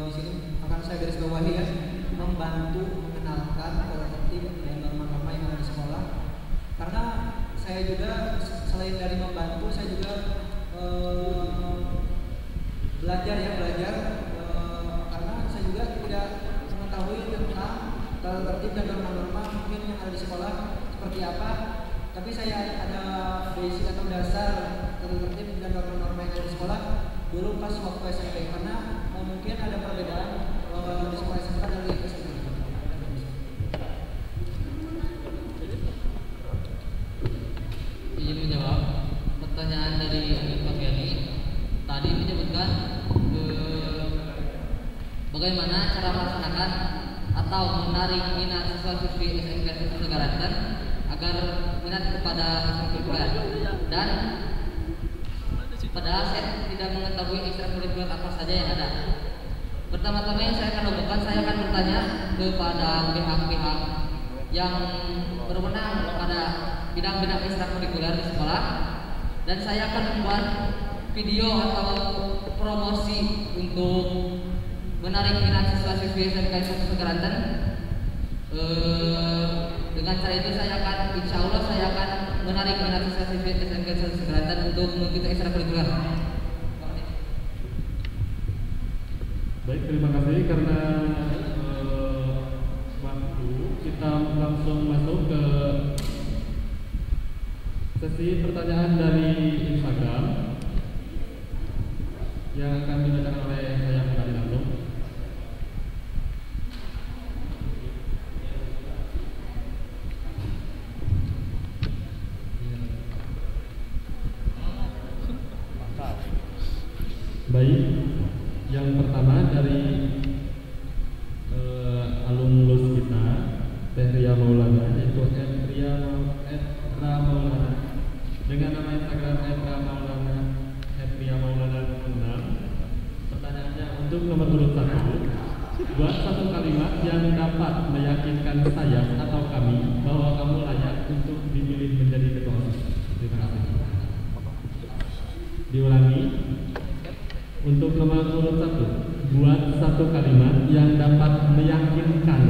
di sini akan saya garis bawahi ya, membantu mengenalkan tata tertib dan norma-norma yang ada di sekolah. Karena saya juga selain dari membantu, saya juga belajar karena saya juga tidak mengetahui tentang tata tertib dan norma-norma mungkin yang ada di sekolah seperti apa. Tapi saya ada basic atau dasar tata tertib dan norma-norma yang ada di sekolah dulu pas waktu SMP, karena mungkin ada perbedaan di sekolah SMP dari SMP.
Izin menjawab pertanyaan dari Pak Yani. Tadi menyebutkan bagaimana cara melaksanakan atau atau menarik minat siswa-siswi SMK Segaranten agar minat kepada ekstrakurikuler. Dan padahal saya tidak mengetahui ekstrakurikuler apa saja yang ada. Pertama-tama yang saya akan lakukan, saya akan bertanya kepada pihak-pihak yang berwenang pada bidang-bidang ekstrakurikuler di sekolah, dan saya akan membuat video atau promosi untuk menarik minat siswa-siswi SMK Segaranten. Dengan cara itu insya Allah saya akan menarik minat siswa-siswi SMK Segaranten untuk mengikuti ekstrakurikuler.
Baik, terima kasih. Karena waktu, kita langsung masuk ke sesi pertanyaan dari Instagram yang akan dibacakan oleh saya kembali langsung. Baik, yang pertama dari alumnus kita, Ria Maulana, yaitu Ria Maulana dengan nama Instagram Ria Maulana 6. Pertanyaannya untuk nomor urut 1, buat satu kalimat yang dapat meyakinkan saya atau kami bahwa kamu layak untuk dipilih menjadi ketua OSIS. Terima kasih. Diulangi. Untuk nomor urut 1, buat satu kalimat yang dapat meyakinkan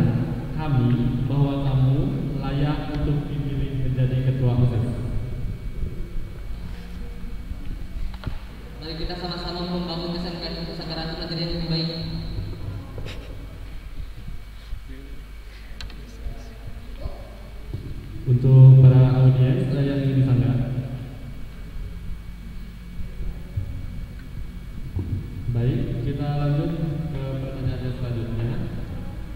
kami bahwa kamu layak untuk dipilih menjadi ketua OSIS.
Mari kita sama-sama membangun SMK Segaranten menjadi yang lebih baik.
Untuk para audiens yang ingin disanggah. Baik, kita lanjut ke pertanyaan selanjutnya,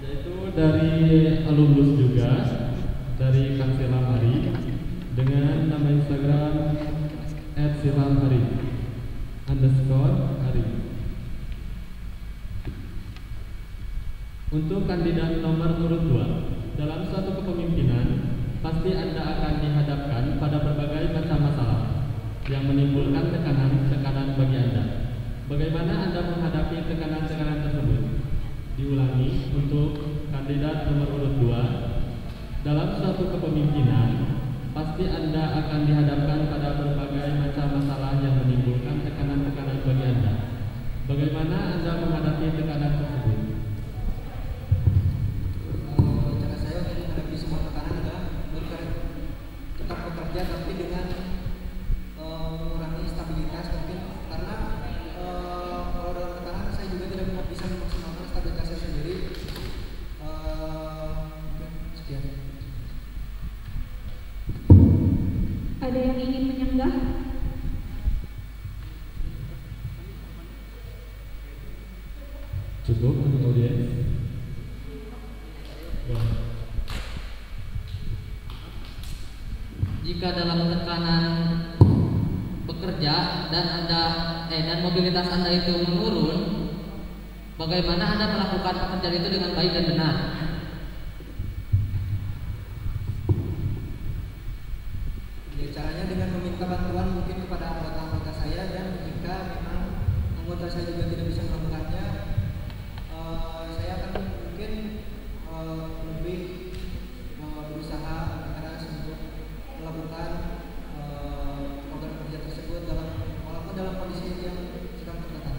yaitu dari alumnus juga, dari Kang Silam Hari dengan nama Instagram @silamhari_hari. Untuk kandidat nomor urut 2, dalam suatu kepemimpinan pasti Anda akan dihadapkan pada berbagai macam masalah yang menimbulkan tekanan bagi Anda. Bagaimana Anda menghadapi tekanan-tekanan tersebut? Diulangi, untuk kandidat nomor urut 2, dalam suatu kepemimpinan pasti Anda akan dihadapkan pada berbagai macam masalah yang menimbulkan tekanan-tekanan bagi Anda. Bagaimana Anda menghadapi tekanan tersebut?
Cara saya untuk menghadapi semua tekanan adalah tetap bekerja, tapi dengan mengurangi stabilitas mungkin, karena kalau dalam tekanan saya juga tidak bisa memaksimalkan stabilitas saya sendiri. Sekian.
Ada yang ingin menyanggah?
Cukup untuk audiens.
Jika dalam tekanan bekerja dan mobilitas Anda itu menurun, bagaimana Anda melakukan pekerjaan itu dengan baik dan benar?
Ya, caranya dengan meminta bantuan mungkin kepada anggota-anggota saya, dan jika memang anggota saya juga tidak bisa melakukannya, saya akan mungkin lebih berusaha keras untuk melakukan program kerja tersebut walaupun dalam kondisi yang sedang tertekan.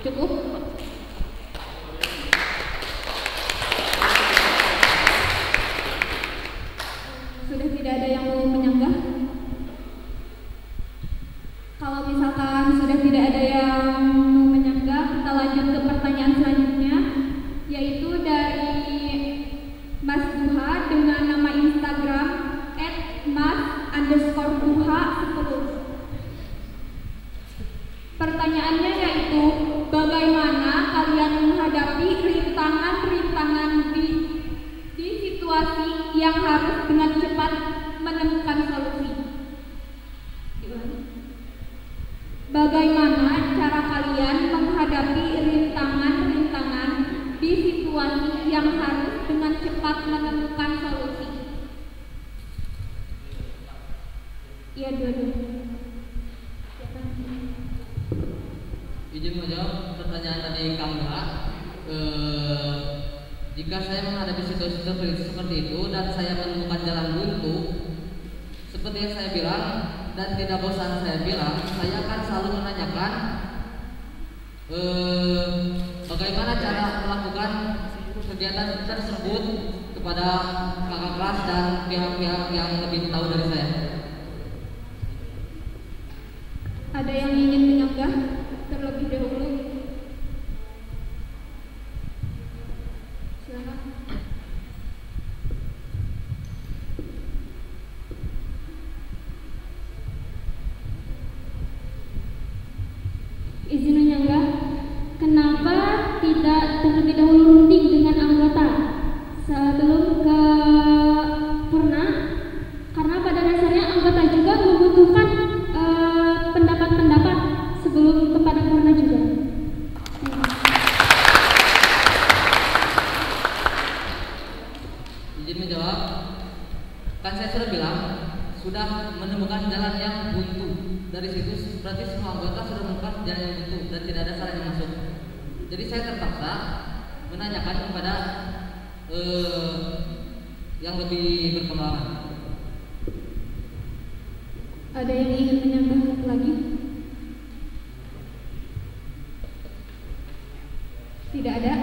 Cukup? Sudah tidak ada yang mau menyanggah? Kalau misalkan sudah tidak ada yang mau menyanggah, kita lanjut ke pertanyaan selanjutnya, yaitu dari Mas Duha dengan nama Instagram @mas_duha10. Pertanyaannya yaitu, bagaimana yang harus dengan cepat menemukan solusi. Iya, dua-dua.
Izin menjawab pertanyaan tadi Kangga. Jika saya menghadapi situasi seperti itu dan saya menemukan jalan buntu, seperti yang saya bilang dan tidak bosan saya bilang, saya akan selalu menanyakan bagaimana cara melakukan kegiatan tersebut kepada kakak kelas dan pihak-pihak yang lebih tahu dari saya.
Ada yang ingin menyanggah terlebih dahulu? Silakan. Izin menyanggah, kenapa tidak terlebih dahulu runding dengan anggota sebelum ke purna? Karena pada dasarnya anggota juga membutuhkan pendapat-pendapat sebelum kepada purna juga.
Izin menjawab, kan saya sudah bilang sudah menemukan jalan yang buntu. Dari situ berarti semua anggota sudah menemukan jalan yang buntu dan tidak ada saran yang masuk. Jadi saya terpaksa menanyakan kepada yang lebih berpengalaman.
Ada yang ingin menambah lagi? Tidak ada?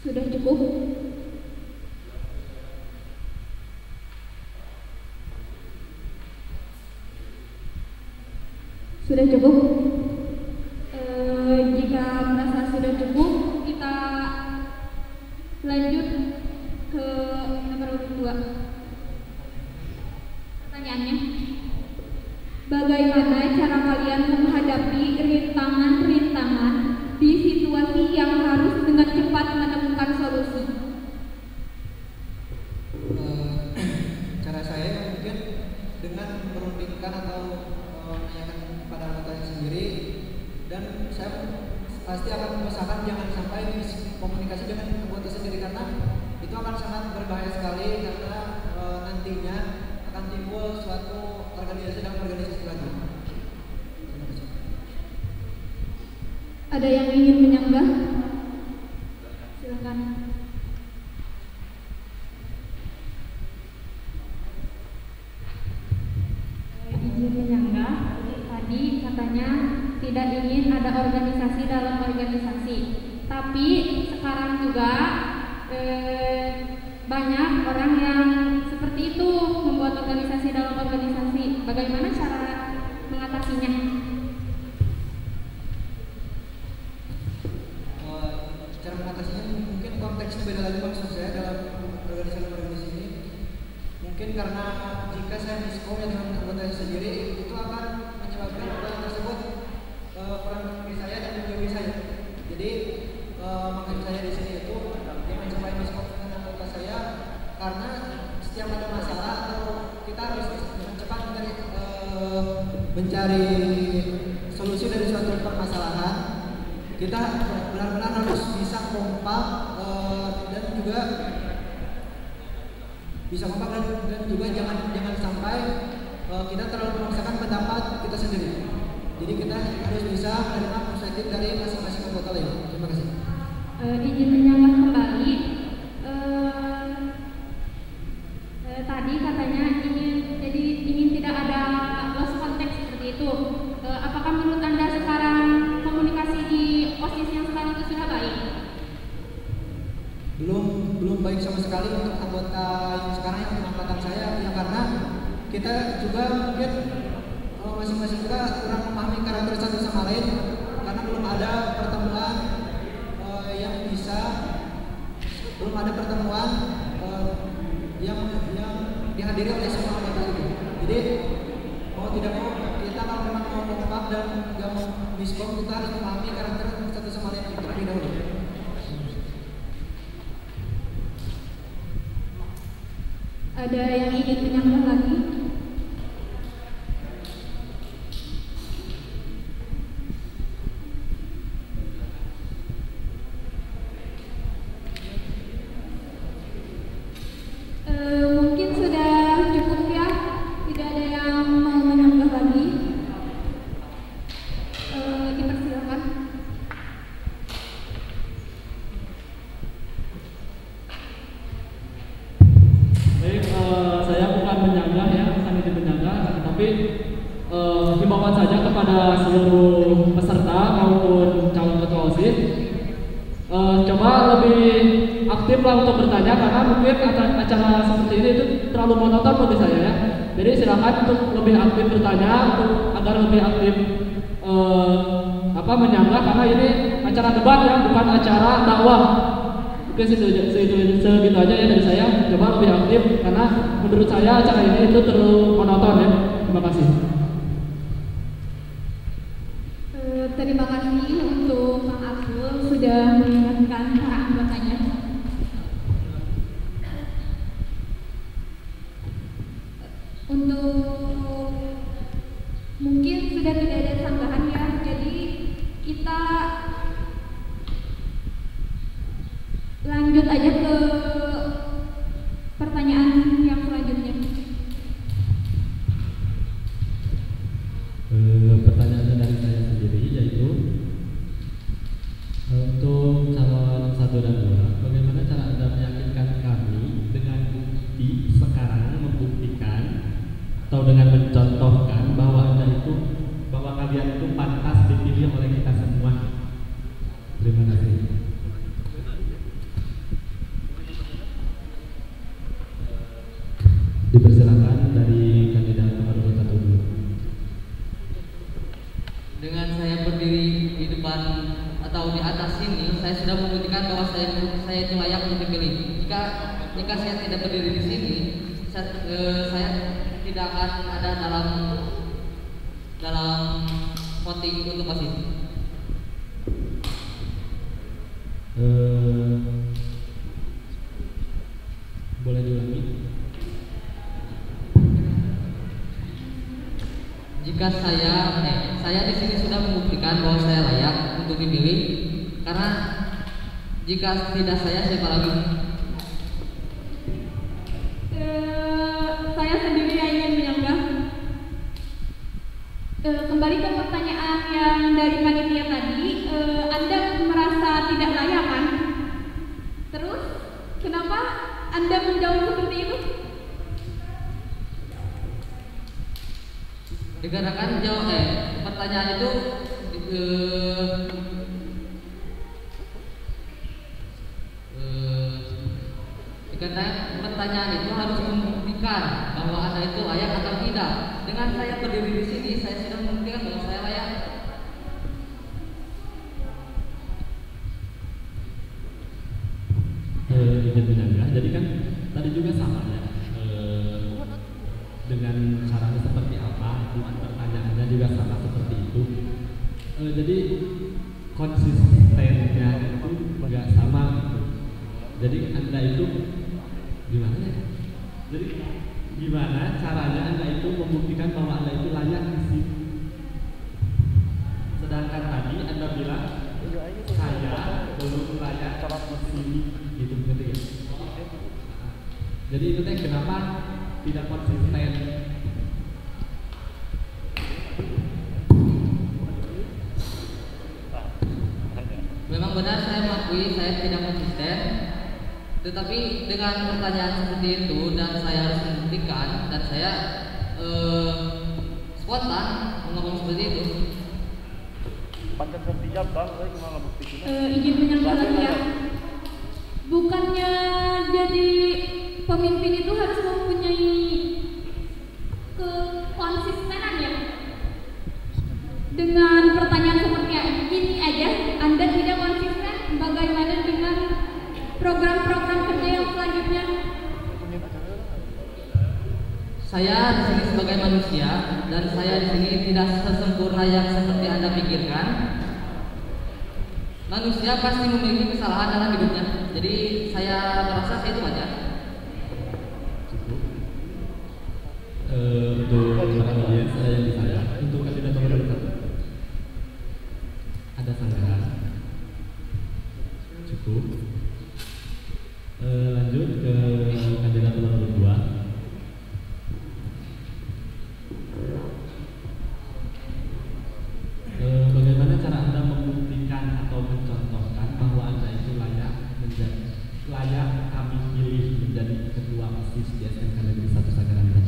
Sudah cukup? Sudah cukup? Jika merasa sudah cukup, kita lanjut ke nomor 2. Pertanyaannya, bagaimana cara kalian menghadapi rintangan-rintangan di situasi yang harus dengan cepat menemukan solusi?
Cara saya mungkin dengan merundingkan atau menanyakan kepada anggotanya sendiri, dan saya pasti akan mengusahakan jangan sampai komunikasi dengan anggota sendiri, karena itu akan sangat berbahaya sekali, karena nantinya akan timbul suatu organisasi dan organisasi lagi.
Ada yang ingin menyanggah? Silakan. Izin menyanggah. Tadi katanya tidak ingin ada organisasi dalam organisasi, tapi sekarang juga banyak orang yang seperti itu membuat organisasi dalam organisasi. Bagaimana cara mengatasinya?
Cara mengatasinya mungkin konteksnya beda lagi maksud saya dalam organisasi ini. Mungkin karena jika saya miskom dengan anggota sendiri, itu akan menyebabkan orang tersebut kurang mengerti saya dan menjauhi saya. Jadi maksud saya di sini itu jangan sampai miskom dengan anggota saya, karena setiap ada masalah atau kita harus dengan cepat mencari solusi dari suatu permasalahan, kita benar-benar harus bisa kompak dan juga jangan sampai kita terlalu memaksakan pendapat kita sendiri. Jadi kita harus bisa menerima perspektif dari masing-masing anggota lain. Terima kasih.
Izin menyanggah kembali. Tadi katanya ingin tidak ada lost contact seperti itu. Apakah menurut Anda sekarang komunikasi di OSIS yang sekarang itu sudah baik?
Belum baik sama sekali untuk anggota yang sekarang yang angkatan saya, ya, karena kita juga mungkin masing-masing kita kurang memahami karakter satu sama lain, karena belum ada pertemuan yang dihadiri oleh semua anggota itu. Jadi mau tidak mau kita kalau memang mau kompak dan nggak mau miskom, kita harus memahami karakter satu sama lain terlebih dahulu.
Ada yang ingin menyanggah lagi?
tapi himbauan saja kepada seluruh peserta maupun calon ketua OSIS, coba lebih aktif lah untuk bertanya, karena mungkin acara seperti ini itu terlalu monoton bagi saya ya. Jadi silakan untuk lebih aktif bertanya, agar lebih aktif menyanggah, karena ini acara debat ya, bukan acara dakwah. Oke, segitu aja ya dari saya. Coba lebih aktif, karena menurut saya acara ini itu terlalu monoton ya. Terima kasih.
Terima kasih untuk Kang Abdul sudah mengingatkan para anggotanya. Untuk mungkin sudah tidak ada sanggahan ya, jadi kita lanjut aja ke pertanyaan yang selanjutnya.
Pertanyaannya dari saya sendiri, yaitu untuk calon 1 dan 2, bagaimana cara Anda meyakinkan kami dengan bukti sekarang, membuktikan atau dengan mencontohkan bahwa kalian itu pantas dipilih oleh kita semua? Terima kasih. Dipersilakan dari kandidat nomor 1 dulu.
Dengan saya berdiri di depan atau di atas sini, saya sudah membuktikan bahwa saya itu layak untuk dipilih. Jika saya tidak berdiri di sini, saya tidak akan ada dalam voting untuk OSIS.
Boleh diulangi?
Jika saya di sini sudah membuktikan bahwa saya layak untuk dipilih, karena jika tidak saya, siapa lagi?
Saya sendiri yang ingin menyanggah. Kembali ke pertanyaan yang dari panitia tadi, Anda merasa tidak layak kan? Terus kenapa Anda menjawab seperti itu?
Dikarenakan pertanyaan itu dikarenakan pertanyaan itu harus membuktikan bahwa Anda itu layak atau tidak. Dengan saya berdiri di sini, saya sudah membuktikan bahwa saya layak.
Izin menyanggah, jadi kan tadi juga sama ya, dengan caranya seperti apa, pertanyaannya juga sama seperti itu. Jadi konsistennya itu nggak sama gitu. Jadi Anda itu gimana ya? Jadi gimana caranya Anda itu membuktikan bahwa Anda itu layak di sini? Sedangkan tadi Anda bilang saya belum layak di sini, gitu ngerti ya? Jadi itu teh kenapa tidak konsisten?
Memang benar saya mengakui saya tidak konsisten, tetapi dengan pertanyaan seperti itu dan saya harus membuktikan dan saya spontan ngomong seperti itu.
Izin menyanggah lagi ya. Bukannya jadi pemimpin itu harus mempunyai kekonsistenan ya? Dengan pertanyaan seperti ini aja Anda tidak konsisten, bagaimana dengan program-program kerja yang selanjutnya?
Saya di sini sebagai manusia dan saya di sini tidak sesempurna yang seperti Anda pikirkan. Manusia pasti memiliki kesalahan dalam hidupnya. Jadi saya merasa saya itu wajar.
Untuk para audiens yang di saya, untuk kandidat nomor 1 ada sanggahan? Cukup. Lanjut ke kandidat nomor 2. Bagaimana cara Anda membuktikan atau mencontohkan bahwa Anda itu layak kami pilih menjadi ketua OSIS di SMK Negeri 1 Sagaranten?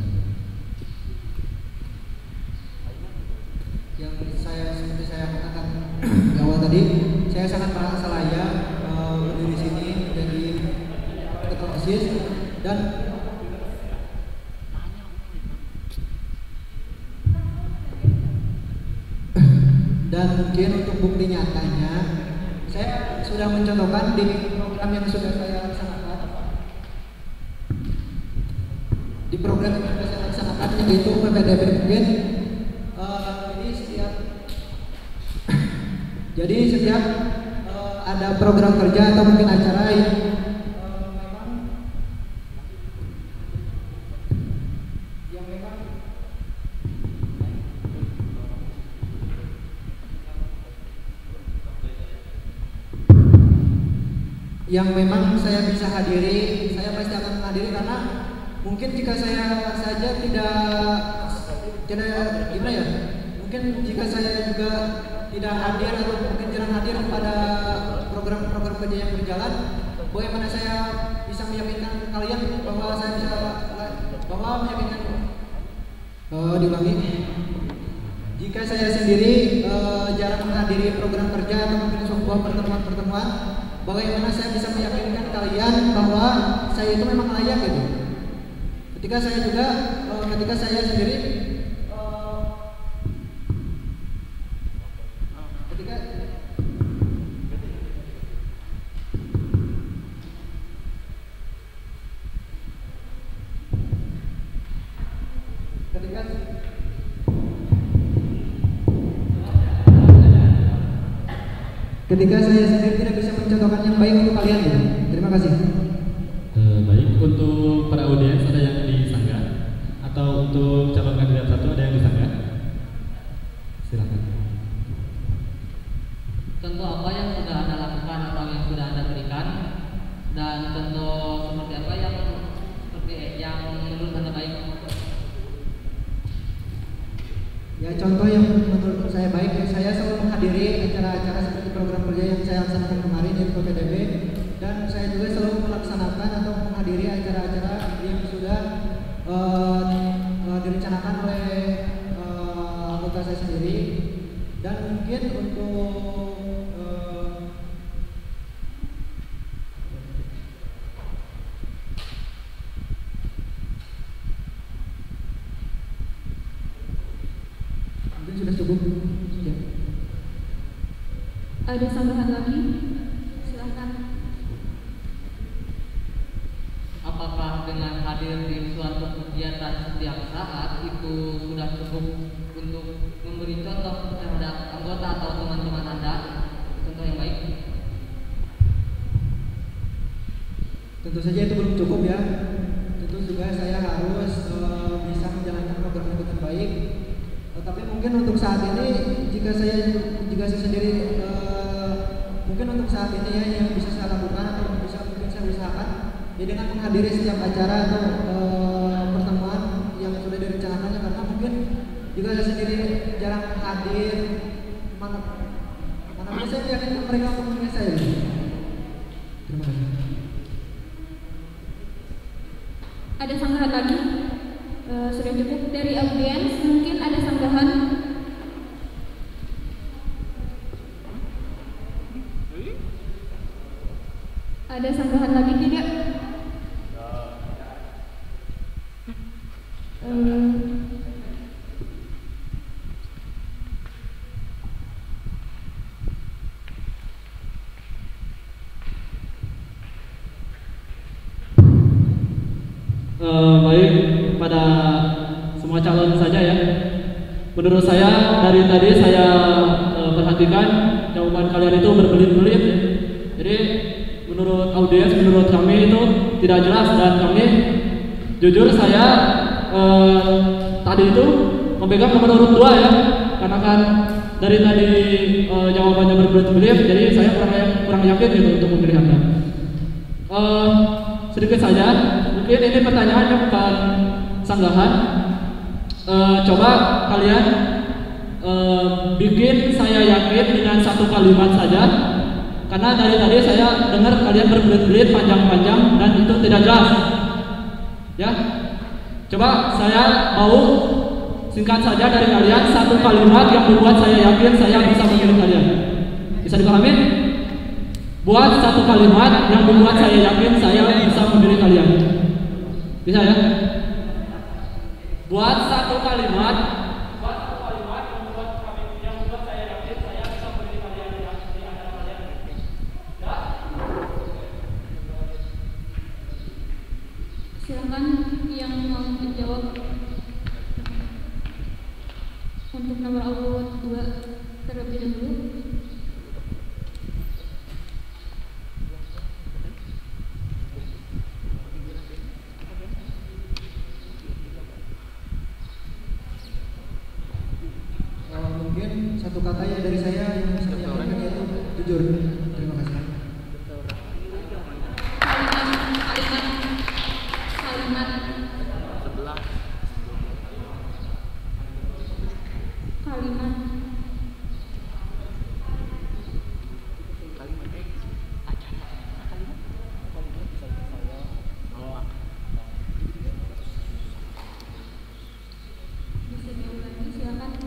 tadi, saya sangat merasa layak berdiri di sini menjadi ketua OSIS dan mungkin untuk bukti nyatanya saya sudah mencontohkan di program yang sudah saya laksanakan, di program yang sudah saya laksanakan yaitu PPDB mungkin. Jadi setiap ada program kerja atau mungkin acara yang memang saya bisa hadiri, saya pasti akan menghadiri, karena mungkin jika saya saja tidak gimana ya, mungkin jika saya juga tidak hadir atau mungkin jarang hadir pada program-program kerja yang berjalan, bagaimana saya bisa meyakinkan kalian bahwa saya bisa meyakinkan diulangi. Jika saya sendiri jarang menghadiri program kerja atau mungkin sebuah pertemuan, bagaimana saya bisa meyakinkan kalian bahwa saya itu memang layak gitu. Ketika saya sendiri ketika saya sendiri tidak bisa mencontohkan yang baik untuk kalian gitu. Terima kasih.
Baik, untuk para audiens ada yang disanggah atau untuk calon kandidat satu ada yang disanggah? Silakan.
Contoh apa yang sudah Anda lakukan atau yang sudah Anda berikan, dan contoh seperti apa yang menurut Anda baik?
Ya, contoh yang menurut saya baik, saya selalu menghadiri acara-acara seperti program kerja yang saya laksanakan kemarin yaitu PPDB, dan saya juga selalu melaksanakan atau menghadiri acara-acara yang sudah direncanakan oleh anggota saya sendiri. Dan mungkin untuk sudah cukup. Ya.
Ada tambahan lagi? Silahkan.
Apakah dengan hadir di suatu kegiatan setiap saat itu sudah cukup untuk memberi contoh terhadap anggota atau teman-teman Anda, contoh yang baik?
Tentu saja itu belum cukup ya. Tentu juga saya harus bisa menjalankan program itu dengan baik. Tapi mungkin untuk saat ini jika saya sendiri mungkin untuk saat ini ya yang bisa saya lakukan atau mungkin saya usahakan ya dengan menghadiri setiap acara atau pertemuan yang sudah direncanakannya, karena mungkin juga saya sendiri jarang hadir mana saya meyakinkan mereka untuk mengenai saya. Terima kasih.
Ada sanggahan lagi? Sudah cukup dari audiens, mungkin ada sanggahan. Ada sanggahan lagi tidak?
Baik, pada semua calon saja ya. Menurut saya dari tadi saya perhatikan jawaban kalian itu berbelit-belit ya. Jadi menurut audiens, menurut kami itu tidak jelas, dan kami jujur saya tadi itu memegang nomor urut 2 ya, karena kan dari tadi jawabannya berbelit-belit, jadi saya kurang yakin gitu untuk memilih Anda. Sedikit saja, mungkin ini pertanyaannya bukan sanggahan. Coba kalian bikin saya yakin dengan satu kalimat saja, karena dari tadi saya dengar kalian berbelit-belit panjang-panjang dan itu tidak jelas. Ya, coba saya mau singkat saja dari kalian satu kalimat yang membuat saya yakin saya bisa memilih kalian. Bisa Bisa dipahami? Buat satu kalimat yang membuat saya yakin saya bisa memilih kalian. Bisa ya? Buat satu kalimat yang membuat saya yakin saya bisa memilih kalian di antara kalian. Ya?
Silakan yang mau menjawab. Untuk nomor urut 2 terlebih dahulu.
Mungkin satu kata ya dari saya yang saya yakin yaitu jujur. Terima kasih.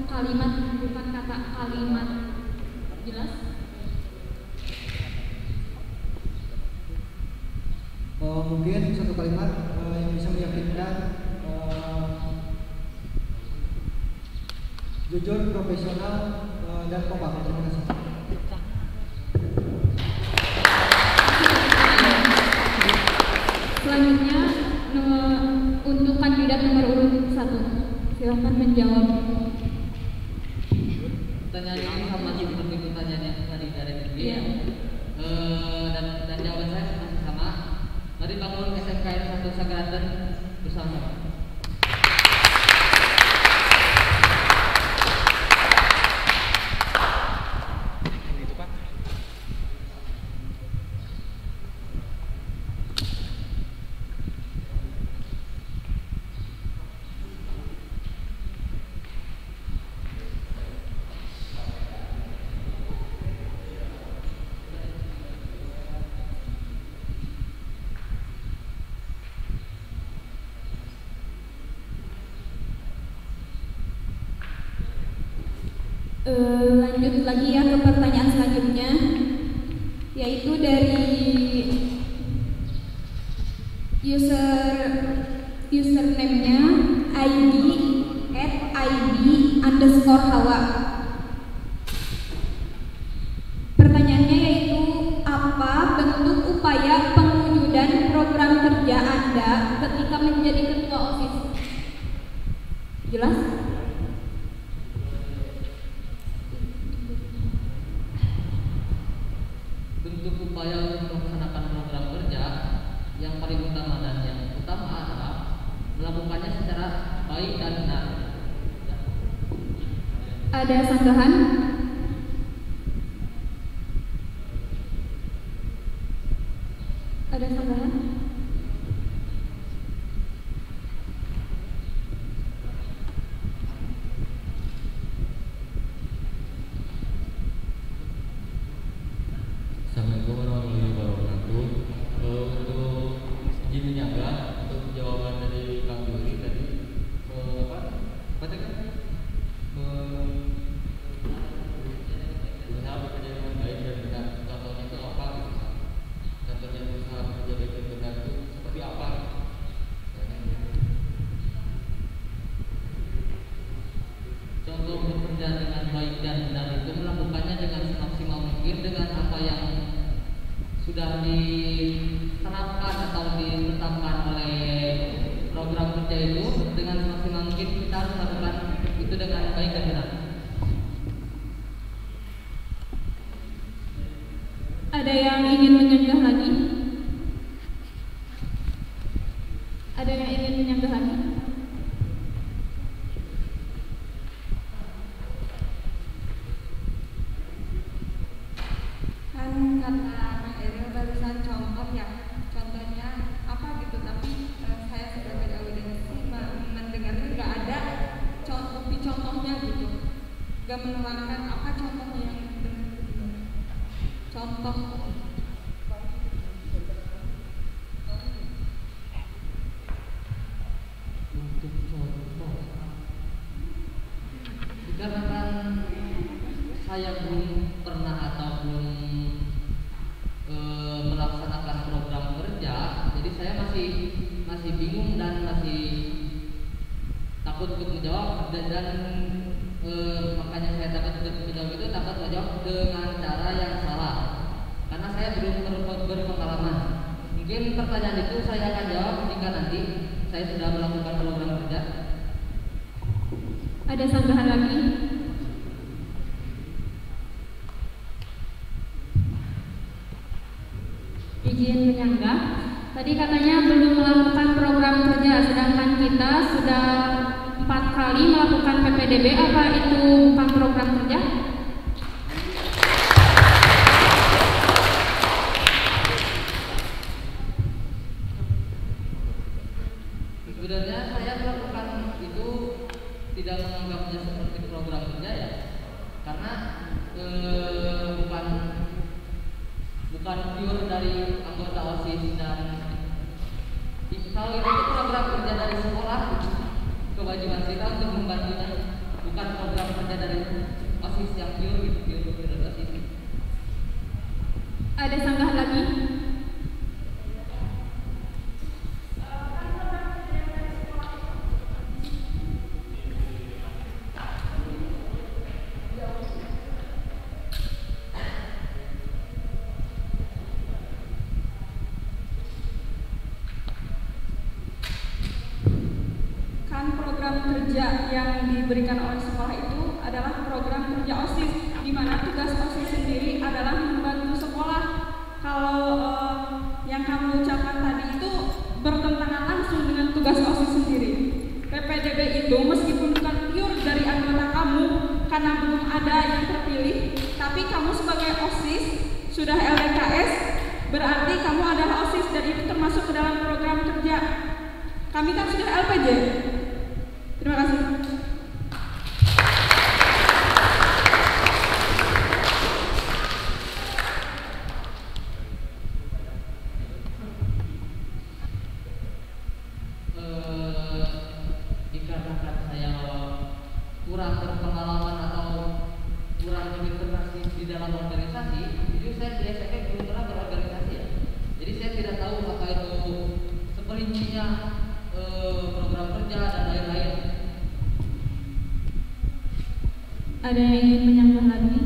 Kalimat bukan kata kalimat. Jelas?
Mungkin satu kalimat yang bisa meyakinkan jujur, profesional, dan kompak. Terima kasih.
Selanjutnya untuk kandidat nomor urut 1, silakan menjawab.
Pertanyaan ini sama seperti pertanyaan yang tadi dari dia. Dan jawaban saya masih sama. Mari bangun SMKN 1 Sagaranten bersama-sama.
Lanjut lagi ya ke pertanyaan selanjutnya, yaitu dari username-nya id@id_hawa. Pertanyaannya yaitu apa bentuk upaya pewujudan program kerja Anda ketika menjadi ketua OSIS? Jelas?
Bentuk upaya untuk melaksanakan program kerja yang paling utama dan yang utama adalah melakukannya secara baik dan benar.
Ada sanggahan? Ada sanggahan?
Assalamualaikum warahmatullahi wabarakatuh. Untuk izin menyanggah untuk jawaban dari Kang Yuri tadi berusaha bekerja dengan baik dan benar. Contohnya itu apa? Contohnya berusaha bekerja baik dan benar itu seperti apa?
Contoh bekerja dengan baik dan benar itu melakukannya dengan semaksimal mungkin dengan apa yang sudah diterapkan atau ditetapkan oleh program kerja itu, dengan semaksimal mungkin kita harus lakukan itu dengan baik dan benar.
Ada yang ingin menyanggah lagi? Ada yang ingin menyanggah lagi?
Kan kata Kang Eril barusan contoh ya, contohnya apa gitu, tapi saya sebagai audiensi mendengarnya nggak ada contohnya gitu, nggak menerangkan apa contohnya yang benar. Contoh
Dikarenakan saya belum pernah atau belum melaksanakan program kerja, jadi saya masih bingung dan masih takut untuk menjawab dan makanya saya takut untuk menjawab itu, takut menjawab dengan cara yang salah karena saya belum berpengalaman. Mungkin pertanyaan itu saya akan jawab jika nanti saya sudah melakukan program kerja.
Ada sanggahan lagi? Izin menyanggah. Tadi katanya belum melakukan program kerja, sedangkan kita sudah 4 kali melakukan PPDB. Apa itu bukan program kerja?
Sebenarnya saya melakukan itu tidak menganggapnya seperti program kerja ya, karena bukan pure dari anggota OSIS, dan kalau itu program kerja dari sekolah, kewajiban kita untuk membantunya, bukan program kerja dari OSIS yang pure dari OSIS.
Ada sanggahan lagi?
Kerja yang diberikan oleh sekolah itu adalah program kerja OSIS, di mana tugas OSIS sendiri adalah membantu sekolah. Kalau yang kamu ucapkan tadi itu bertentangan langsung dengan tugas OSIS sendiri. PPDB itu meskipun bukan pure dari anggota kamu karena belum ada yang terpilih, tapi kamu sebagai OSIS sudah LDKS, berarti kamu adalah OSIS dan itu termasuk ke dalam program kerja. Kami kan sudah LPJ. Terima kasih.
Dikarenakan saya kurang berpengalaman atau kurang berinteraksi di dalam organisasi, jadi saya belum pernah berorganisasi ya. Jadi saya tidak tahu apa itu seperincinya program kerja dan lain-lain.
Ada yang ingin menyanggah lagi?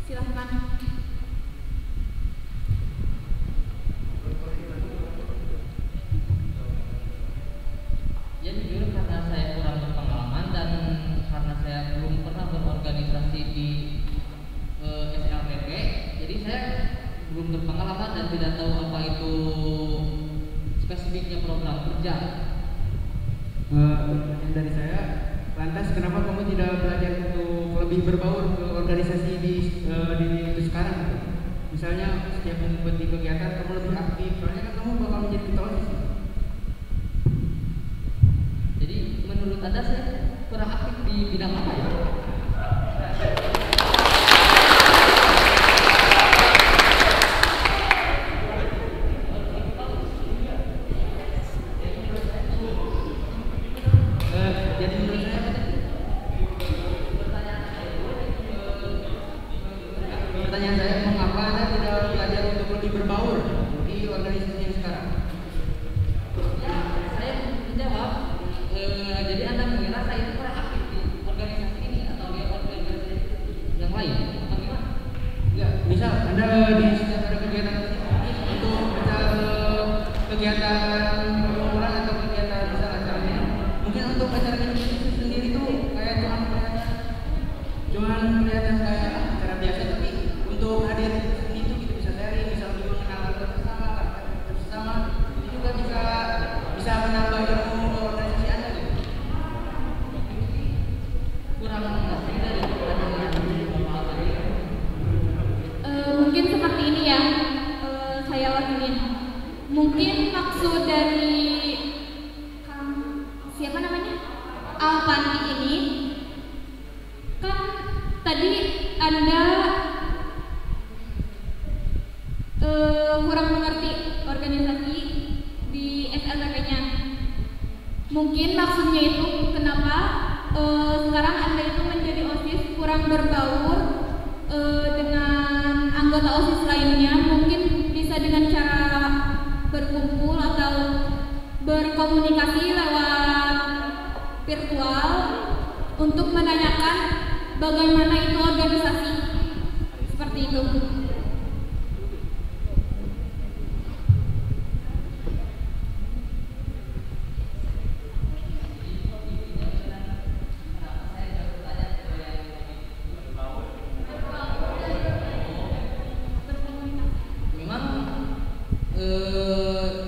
Silahkan.
Ya jujur karena saya kurang berpengalaman dan karena saya belum pernah berorganisasi di SLPP, jadi saya belum berpengalaman dan tidak tahu apa itu spesifiknya program kerja.
Dari saya, lantas kenapa kamu tidak belajar untuk lebih berbaur ke organisasi di sekarang gitu? Misalnya setiap mengikuti kegiatan kamu lebih aktif, soalnya kan kamu bakal menjadi ketua OSIS.
Jadi menurut Anda saya kurang aktif di bidang apa ya?
Jadi menurut saya pertanyaan saya, mengapa Anda tidak belajar untuk lebih berbaur di organisasi yang sekarang?
Ya, saya menjawab. Jadi Anda mengira saya itu kurang aktif di organisasi ini atau di organisasi yang lain atau gimana?
Enggak, misal Anda di setiap ada kegiatan untuk kegiatan perkumpulan atau kegiatan misal acara ini, mungkin untuk acara ini sendiri tuh kayak cuman kelihatan kayak acara biasa, tapi untuk hadir di sini tuh kita bisa sharing, bisa lebih mengenal bersama, itu juga bisa menambah ilmu organisasi Anda gitu.
Kurang mengerti dari pertanyaan Bapak tadi.
Mungkin seperti ini ya, saya wakilin. Mungkin maksud dari siapa namanya? Alpanti ini kan tadi Anda kurang mengerti organisasi di dan sebagainya. Mungkin maksudnya itu kenapa sekarang Anda itu menjadi OSIS kurang berbaur dengan anggota OSIS lainnya. Mungkin bisa dengan cara berkumpul atau berkomunikasi lewat virtual untuk menanyakan bagaimana itu organisasi. Seperti itu.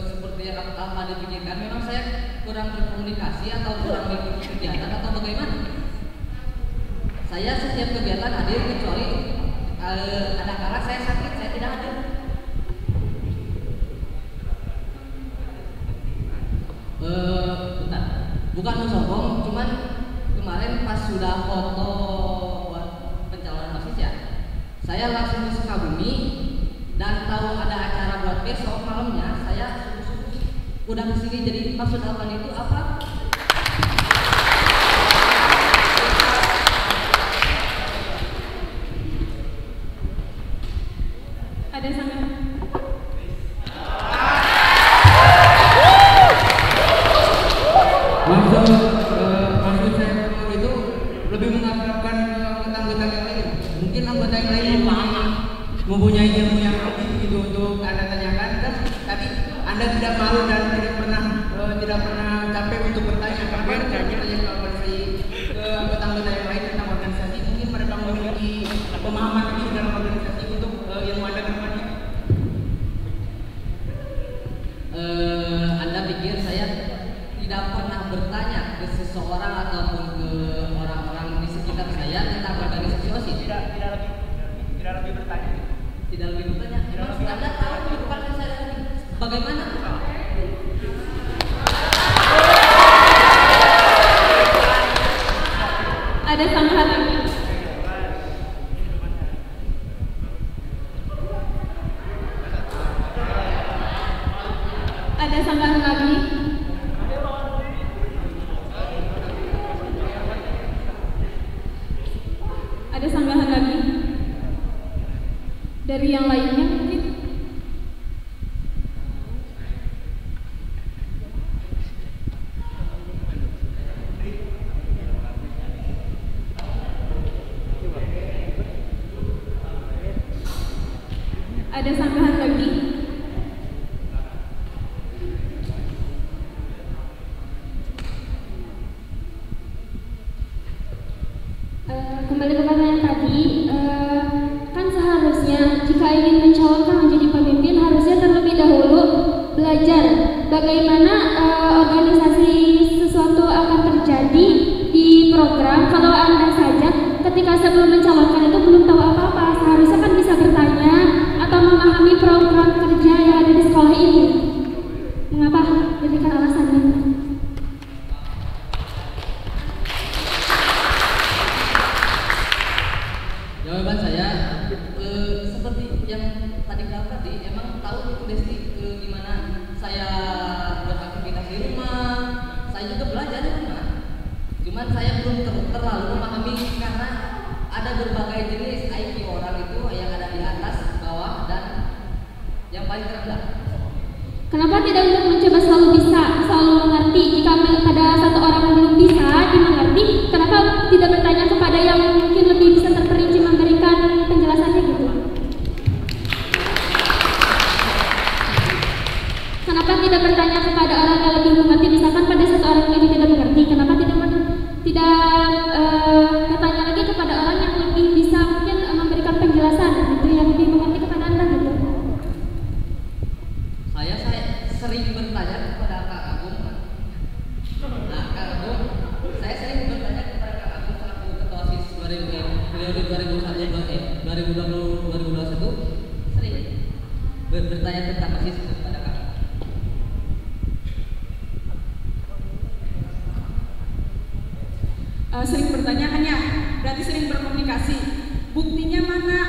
Seperti yang Ahmad pikirkan, memang saya kurang berkomunikasi atau kurang mengikuti kegiatan atau bagaimana? Saya setiap kegiatan hadir kecuali ada kala saya sakit, saya tidak hadir. Bentar, bukan sombong, cuman kemarin pas sudah foto buat pencalonan OSIS ya, saya langsung ke Sukabumi dan tahu ada acara buat besok malamnya, saya udah kesini. Jadi maksud Alvan itu apa?
Ada sangat.
Maksud saya itu lebih mengakrabkan anggota yang lain. Mungkin anggota yang lain mempunyai ilmu yang lebih gitu untuk Anda tanyakan, kan tadi Anda tidak malu dan tidak pernah capek untuk bertanya kapan bertanya ke anggota yang lain tentang organisasi. Mungkin mereka memiliki pemahaman lebih dalam organisasi untuk ilmu Anda ke depannya.
Anda pikir saya tidak pernah bertanya ke seseorang ataupun ke orang-orang di sekitar saya tentang organisasi OSIS? Tidak lebih bertanya. Tidak lebih bertanya. Emang Anda tahu kehidupan saya bagaimana?
Ada sanggahan lagi. Ada sanggahan lagi. Ada sanggahan lagi dari yang lainnya mungkin. Ada sanggahan lagi.
Kembali ke pertanyaan tadi, kan seharusnya jika ingin mencalonkan menjadi pemimpin harusnya terlebih dahulu belajar bagaimana organisasi sesuatu akan terjadi di program. Kalau Anda saja ketika sebelum mencalonkan itu belum tahu apa-apa, seharusnya kan bisa bertanya atau memahami program kerja yang ada di sekolah ini. Mengapa? Berikan alasannya.
Jawaban saya seperti yang tadi emang tahu itu Desti gimana saya beraktivitas di rumah. Saya juga belajar di rumah. Cuman saya belum terlalu memahami karena ada berbagai jenis IQ orang itu yang ada di atas, bawah, dan yang paling terendah.
Kenapa tidak untuk mencoba selalu bisa, selalu mengerti? Jika pada satu orang belum bisa dimengerti, kenapa tidak bertanya kepada yang mungkin lebih bisa terperinci memberikan penjelasannya gitu? Kenapa tidak bertanya kepada orang yang lebih mengerti? Misalkan pada satu orang yang tidak mengerti, kenapa tidak bertanya lagi kepada orang yang lebih bisa mungkin memberikan penjelasan gitu, yang lebih mengerti kepada Anda gitu?
Saya sering bertanya kepada Kak Agung. Nah, Kak Agung, saya sering bertanya kepada Kak Agung selaku ketua OSIS 2021, sering bertanya tentang OSIS kepada Kak.
Sering bertanya kan ya, berarti sering berkomunikasi. Buktinya mana?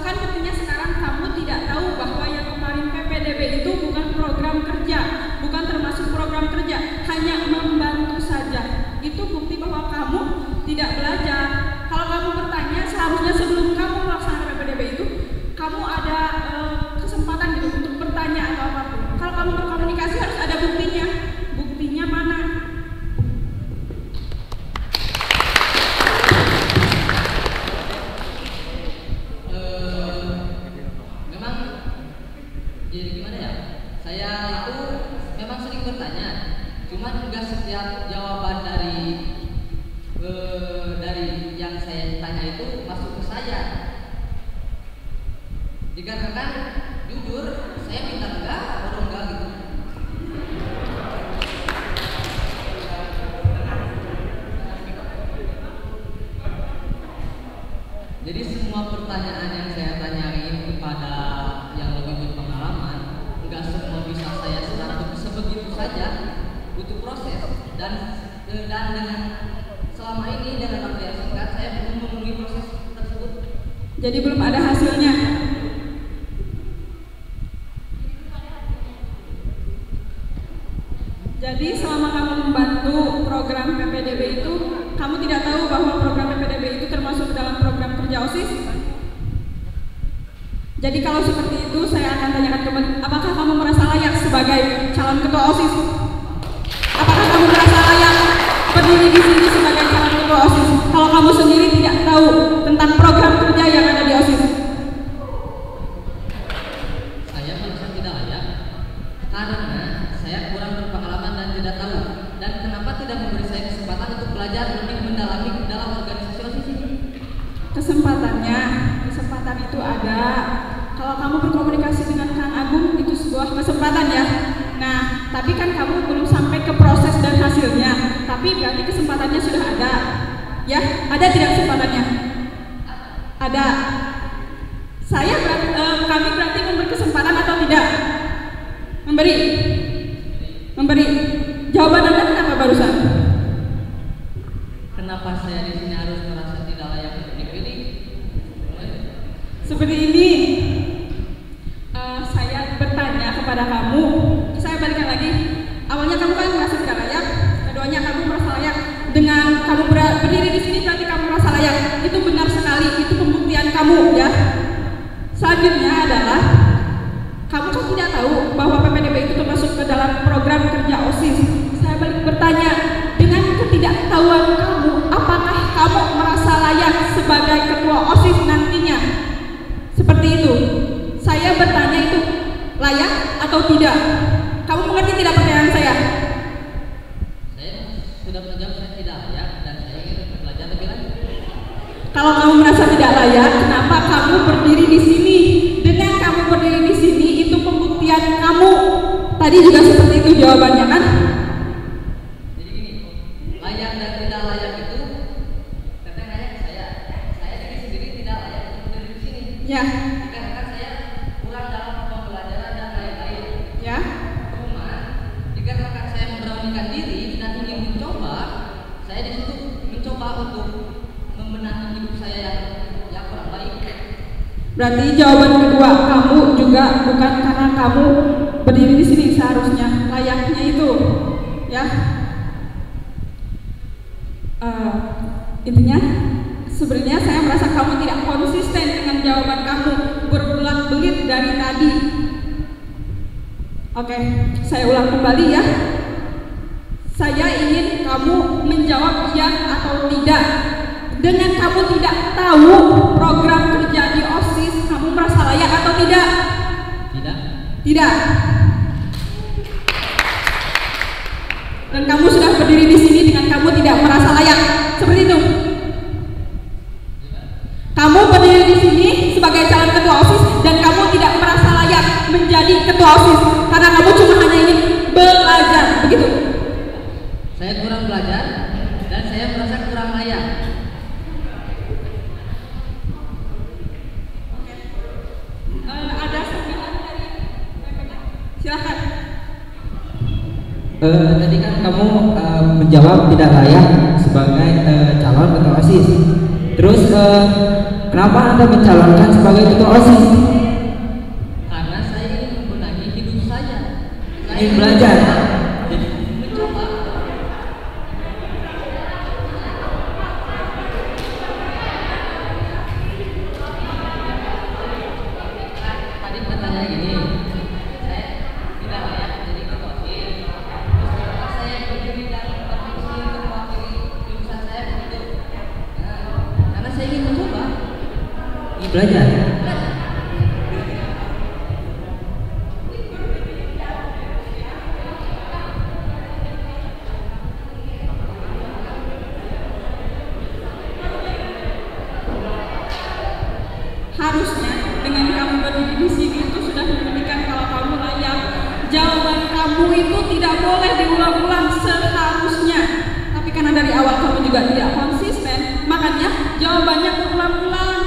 Kan buktinya sekarang kamu tidak tahu bahwa yang kemarin PPDB itu bukan program kerja, bukan
Jadi gimana ya? Saya itu memang sering bertanya, cuman enggak setiap jawaban dari yang saya tanya itu masuk ke saya. Dikarenakan jujur saya minta enggak, baru enggak gitu. Jadi semua pertanyaan yang saya tanyain kepada yang lebih berpengalaman, enggak semua bisa saya secara sebegitu saja, butuh proses dan dengan selama ini dengan waktu yang singkat saya belum memenuhi proses tersebut.
Jadi belum ada hasilnya. Jadi selama kamu membantu program PPDB itu, kamu tidak tahu bahwa program PPDB itu termasuk dalam program kerja OSIS? Jadi kalau seperti itu, saya akan tanyakan kembali, apakah kamu merasa layak sebagai calon ketua OSIS? Apakah kamu merasa layak berdiri di sini sebagai calon ketua OSIS? Kalau kamu sendiri tidak tahu tentang program kerja yang ada di OSIS?
Saya merasa tidak layak karena saya kurang berpengalaman dan tidak tahu. Dan kenapa tidak memberi saya kesempatan untuk belajar lebih mendalami dalam organisasi OSIS ini?
Kesempatan itu ada. Kalau kamu berkomunikasi dengan Kang Agung itu sebuah kesempatan ya. Nah, tapi kan kamu belum sampai ke proses dan hasilnya. Tapi berarti kesempatannya sudah ada. Ya, ada tidak kesempatannya? Ada. Kami berarti memberi kesempatan atau tidak? Memberi. Jawaban Anda kenapa barusan?
Kenapa saya di sini harus merasa tidak layak untuk dipilih?
Seperti ini. Saya bertanya kepada kamu. Saya balikan lagi. Awalnya kamu kan merasa tidak layak. Keduanya kamu merasa layak. Dengan kamu berdiri di sini berarti kamu merasa layak. Itu benar sekali. Itu pembuktian kamu ya. Selanjutnya adalah kamu kan tidak tahu bahwa PPDB itu termasuk ke dalam program kerja OSIS. Saya balik bertanya, dengan ketidaktahuan kamu, apakah kamu merasa layak sebagai ketua OSIS nantinya? Seperti itu. Saya bertanya itu layak atau tidak? Kamu mengerti tidak pertanyaan saya?
Saya sudah menjawab saya tidak layak dan saya ingin belajar lebih lanjut.
Kalau kamu merasa tidak layak, kenapa kamu berdiri di sini? Dengan kamu berdiri di sini itu pembuktian kamu. Tadi juga seperti itu jawabannya kan?
Jadi gini, layak dan tidak layak itu katanya layak saya diri sendiri tidak layak untuk berdiri di sini.
Ya.
Dikarenakan saya kurang dalam pembelajaran dan lain-lain.
Ya.
Cuma dikarenakan saya memberanikan diri dan ingin mencoba, saya di situ mencoba untuk membenahi hidup saya yang kurang baik.
Berarti jawaban kedua kamu juga bukan karena kamu berdiri di sini seharusnya layaknya itu, ya. Intinya sebenarnya saya merasa kamu tidak konsisten dengan jawaban kamu, berbelat-belit dari tadi. Oke, saya ulang kembali ya. Saya ingin kamu menjawab ya atau tidak. Dengan kamu tidak tahu program kerja di OSIS, kamu merasa layak atau tidak? Tidak. Dan kamu sudah berdiri di sini dengan kamu tidak merasa layak, seperti itu. Kamu berdiri di sini sebagai calon ketua OSIS dan kamu tidak merasa layak menjadi ketua OSIS karena kamu cuma hanya ingin belajar, begitu?
Saya kurang belajar dan saya merasa kurang layak.
Ada sambilan dari PPK? Silakan.
Tadi kan kamu menjawab tidak layak sebagai calon ketua OSIS. Terus kenapa Anda mencalonkan sebagai ketua OSIS?
Karena saya ingin membenahi hidup saya.
Ingin belajar.
Jadi mencoba. Tadi pertanyaan gini, saya tidak layak jadi ketua OSIS. Terus kenapa saya berdiri dan berfungsi untuk mewakili jurusan saya begitu? Karena saya ingin mencoba.
Ingin belajar.
diulang-ulang seharusnya. Tapi karena dari awal kamu juga tidak konsisten, makanya jawabannya berulang-ulang.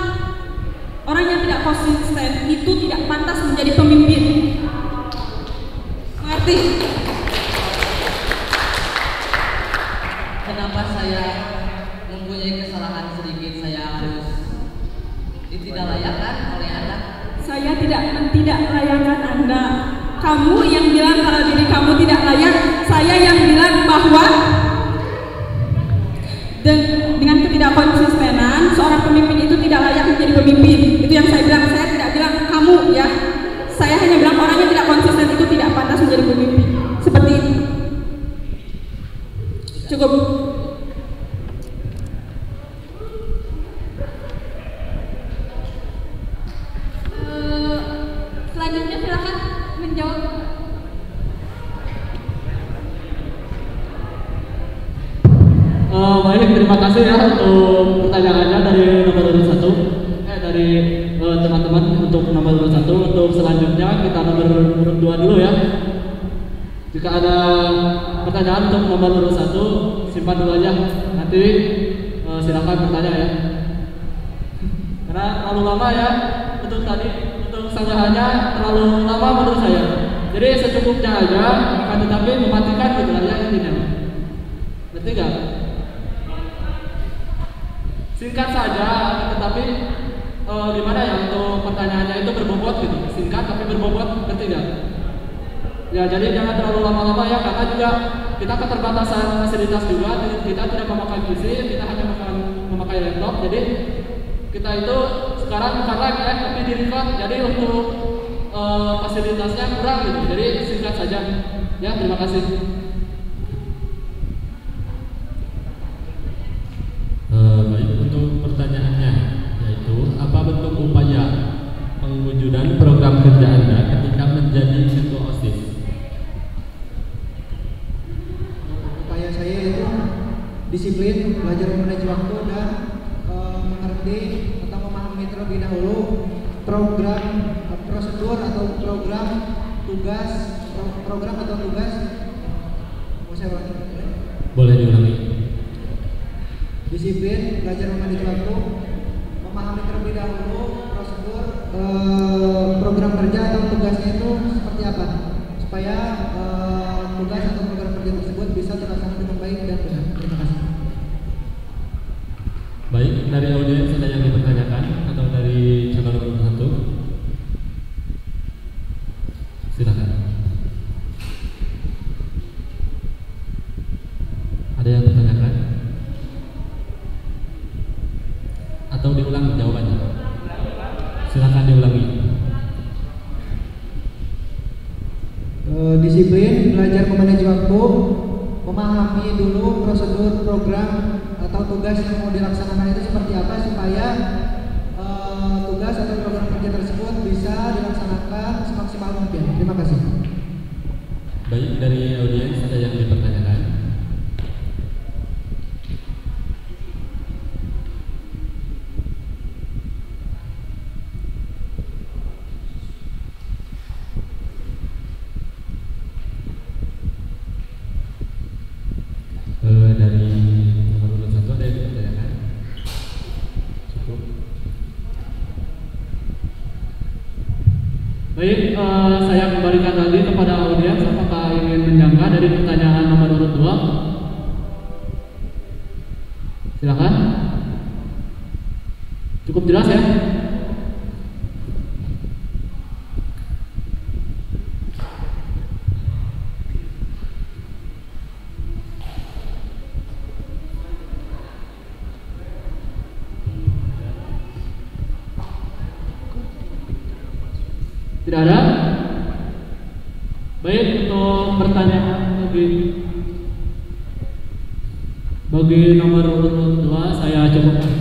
Orang yang tidak konsisten itu tidak pantas menjadi pemimpin. Mengerti?
Kenapa saya mempunyai kesalahan sedikit saya harus tidak layakan oleh Anda?
Saya tidak layakan Anda. Kamu yang bilang kalau diri kamu tidak layak, saya yang bilang bahwa dengan ketidakkonsistenan seorang pemimpin itu tidak layak menjadi pemimpin. Itu yang saya bilang. Saya tidak bilang kamu ya. Saya hanya bilang orang yang tidak konsisten itu tidak pantas menjadi pemimpin. Seperti itu. Cukup.
Selanjutnya silakan menjawab.
Baik, terima kasih ya untuk pertanyaannya dari nomor urut 1. Dari teman-teman untuk nomor urut 1. Untuk selanjutnya kita nomor urut 2 dulu ya. Jika ada pertanyaan untuk nomor urut 1, simpan dulu aja. Nanti silakan bertanya ya. Karena terlalu lama ya untuk sanggahannya terlalu lama menurut saya. Jadi secukupnya aja, akan tetapi mematikan gitu aja intinya. Berarti enggak? Singkat saja, tetapi gimana ya untuk pertanyaannya itu berbobot gitu. Singkat tapi berbobot, ngerti enggak? Ya jadi jangan terlalu lama-lama ya, karena juga kita keterbatasan fasilitas juga. Kita tidak memakai PC, kita hanya memakai laptop. Jadi kita itu sekarang bukan live ya, tapi di record. Jadi untuk fasilitasnya kurang gitu. Jadi singkat saja. Ya, terima kasih.
Baik, untuk pertanyaannya yaitu apa bentuk upaya pengwujudan program kerja Anda ketika menjadi ketua OSIS?
Upaya saya itu disiplin, belajar memanage waktu dan mengerti atau memahami terlebih dahulu program prosedur atau program atau tugas. Mau saya ulangi?
Boleh diulangi.
Disiplin, belajar memanage waktu, memahami terlebih dahulu prosedur program kerja atau tugasnya itu seperti apa, supaya tugas atau program kerja tersebut bisa terlaksana dengan baik dan benar. Terima kasih.
Baik, dari audiens ada yang dipertanyakan atau dari calon nomor 1? Silakan. Ada yang dipertanyakan? Atau diulang jawabannya? Silakan diulangi.
Disiplin, belajar memanage waktu, memahami dulu prosedur program atau tugas yang mau dilaksanakan itu seperti apa, supaya tugas atau program kerja tersebut bisa dilaksanakan semaksimal mungkin. Terima kasih.
Baik, dari audiens ada yang dipertanyakan? Dari nomor urut 1 ada yang dipertanyakan? Cukup.
Baik, saya kembalikan lagi kepada audiens. Apakah ingin menjangka dari pertanyaan nomor urut 2? Silakan. Cukup jelas ya? Tidak ada? Baik, untuk pertanyaan bagi nomor urut 2 saya cukupkan.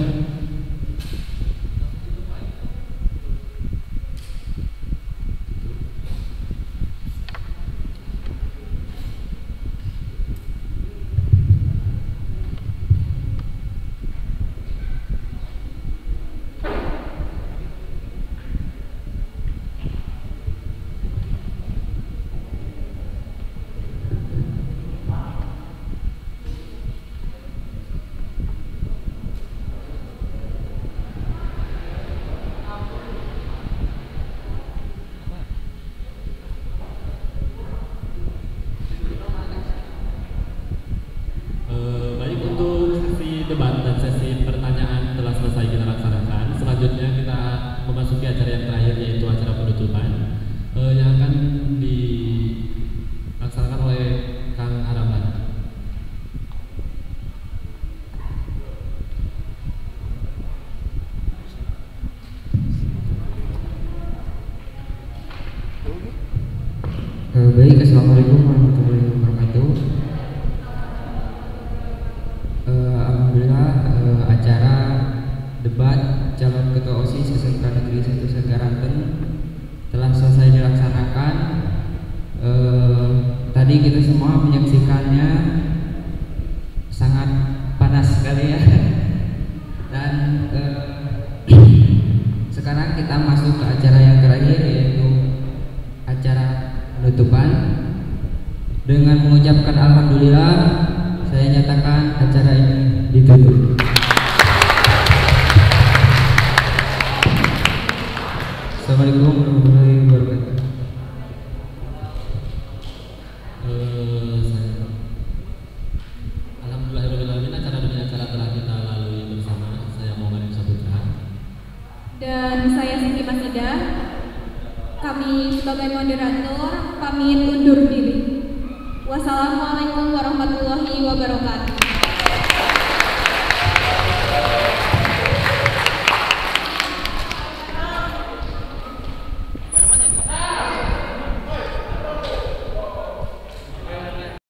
Baik, assalamualaikum warahmatullahi wabarakatuh. Alhamdulillah, acara debat calon ketua OSIS SMK Negeri 1 Sagaranten telah selesai dilaksanakan. Tadi kita semua menyaksikannya sangat panas sekali ya. Dan sekarang kita masuk ke acara yang terakhir, yaitu acara penutupan. Dengan mengucapkan alhamdulillah, saya nyatakan acara ini ditutup. Assalamualaikum warahmatullahi wabarakatuh.
Alhamdulillahirobbilalamin, acara demi acara telah kita lalui bersama. Saya Muhammad Saputra
dan saya Siti Masida. Kami sebagai moderator pamit undur diri. Wassalamualaikum warahmatullahi wabarakatuh.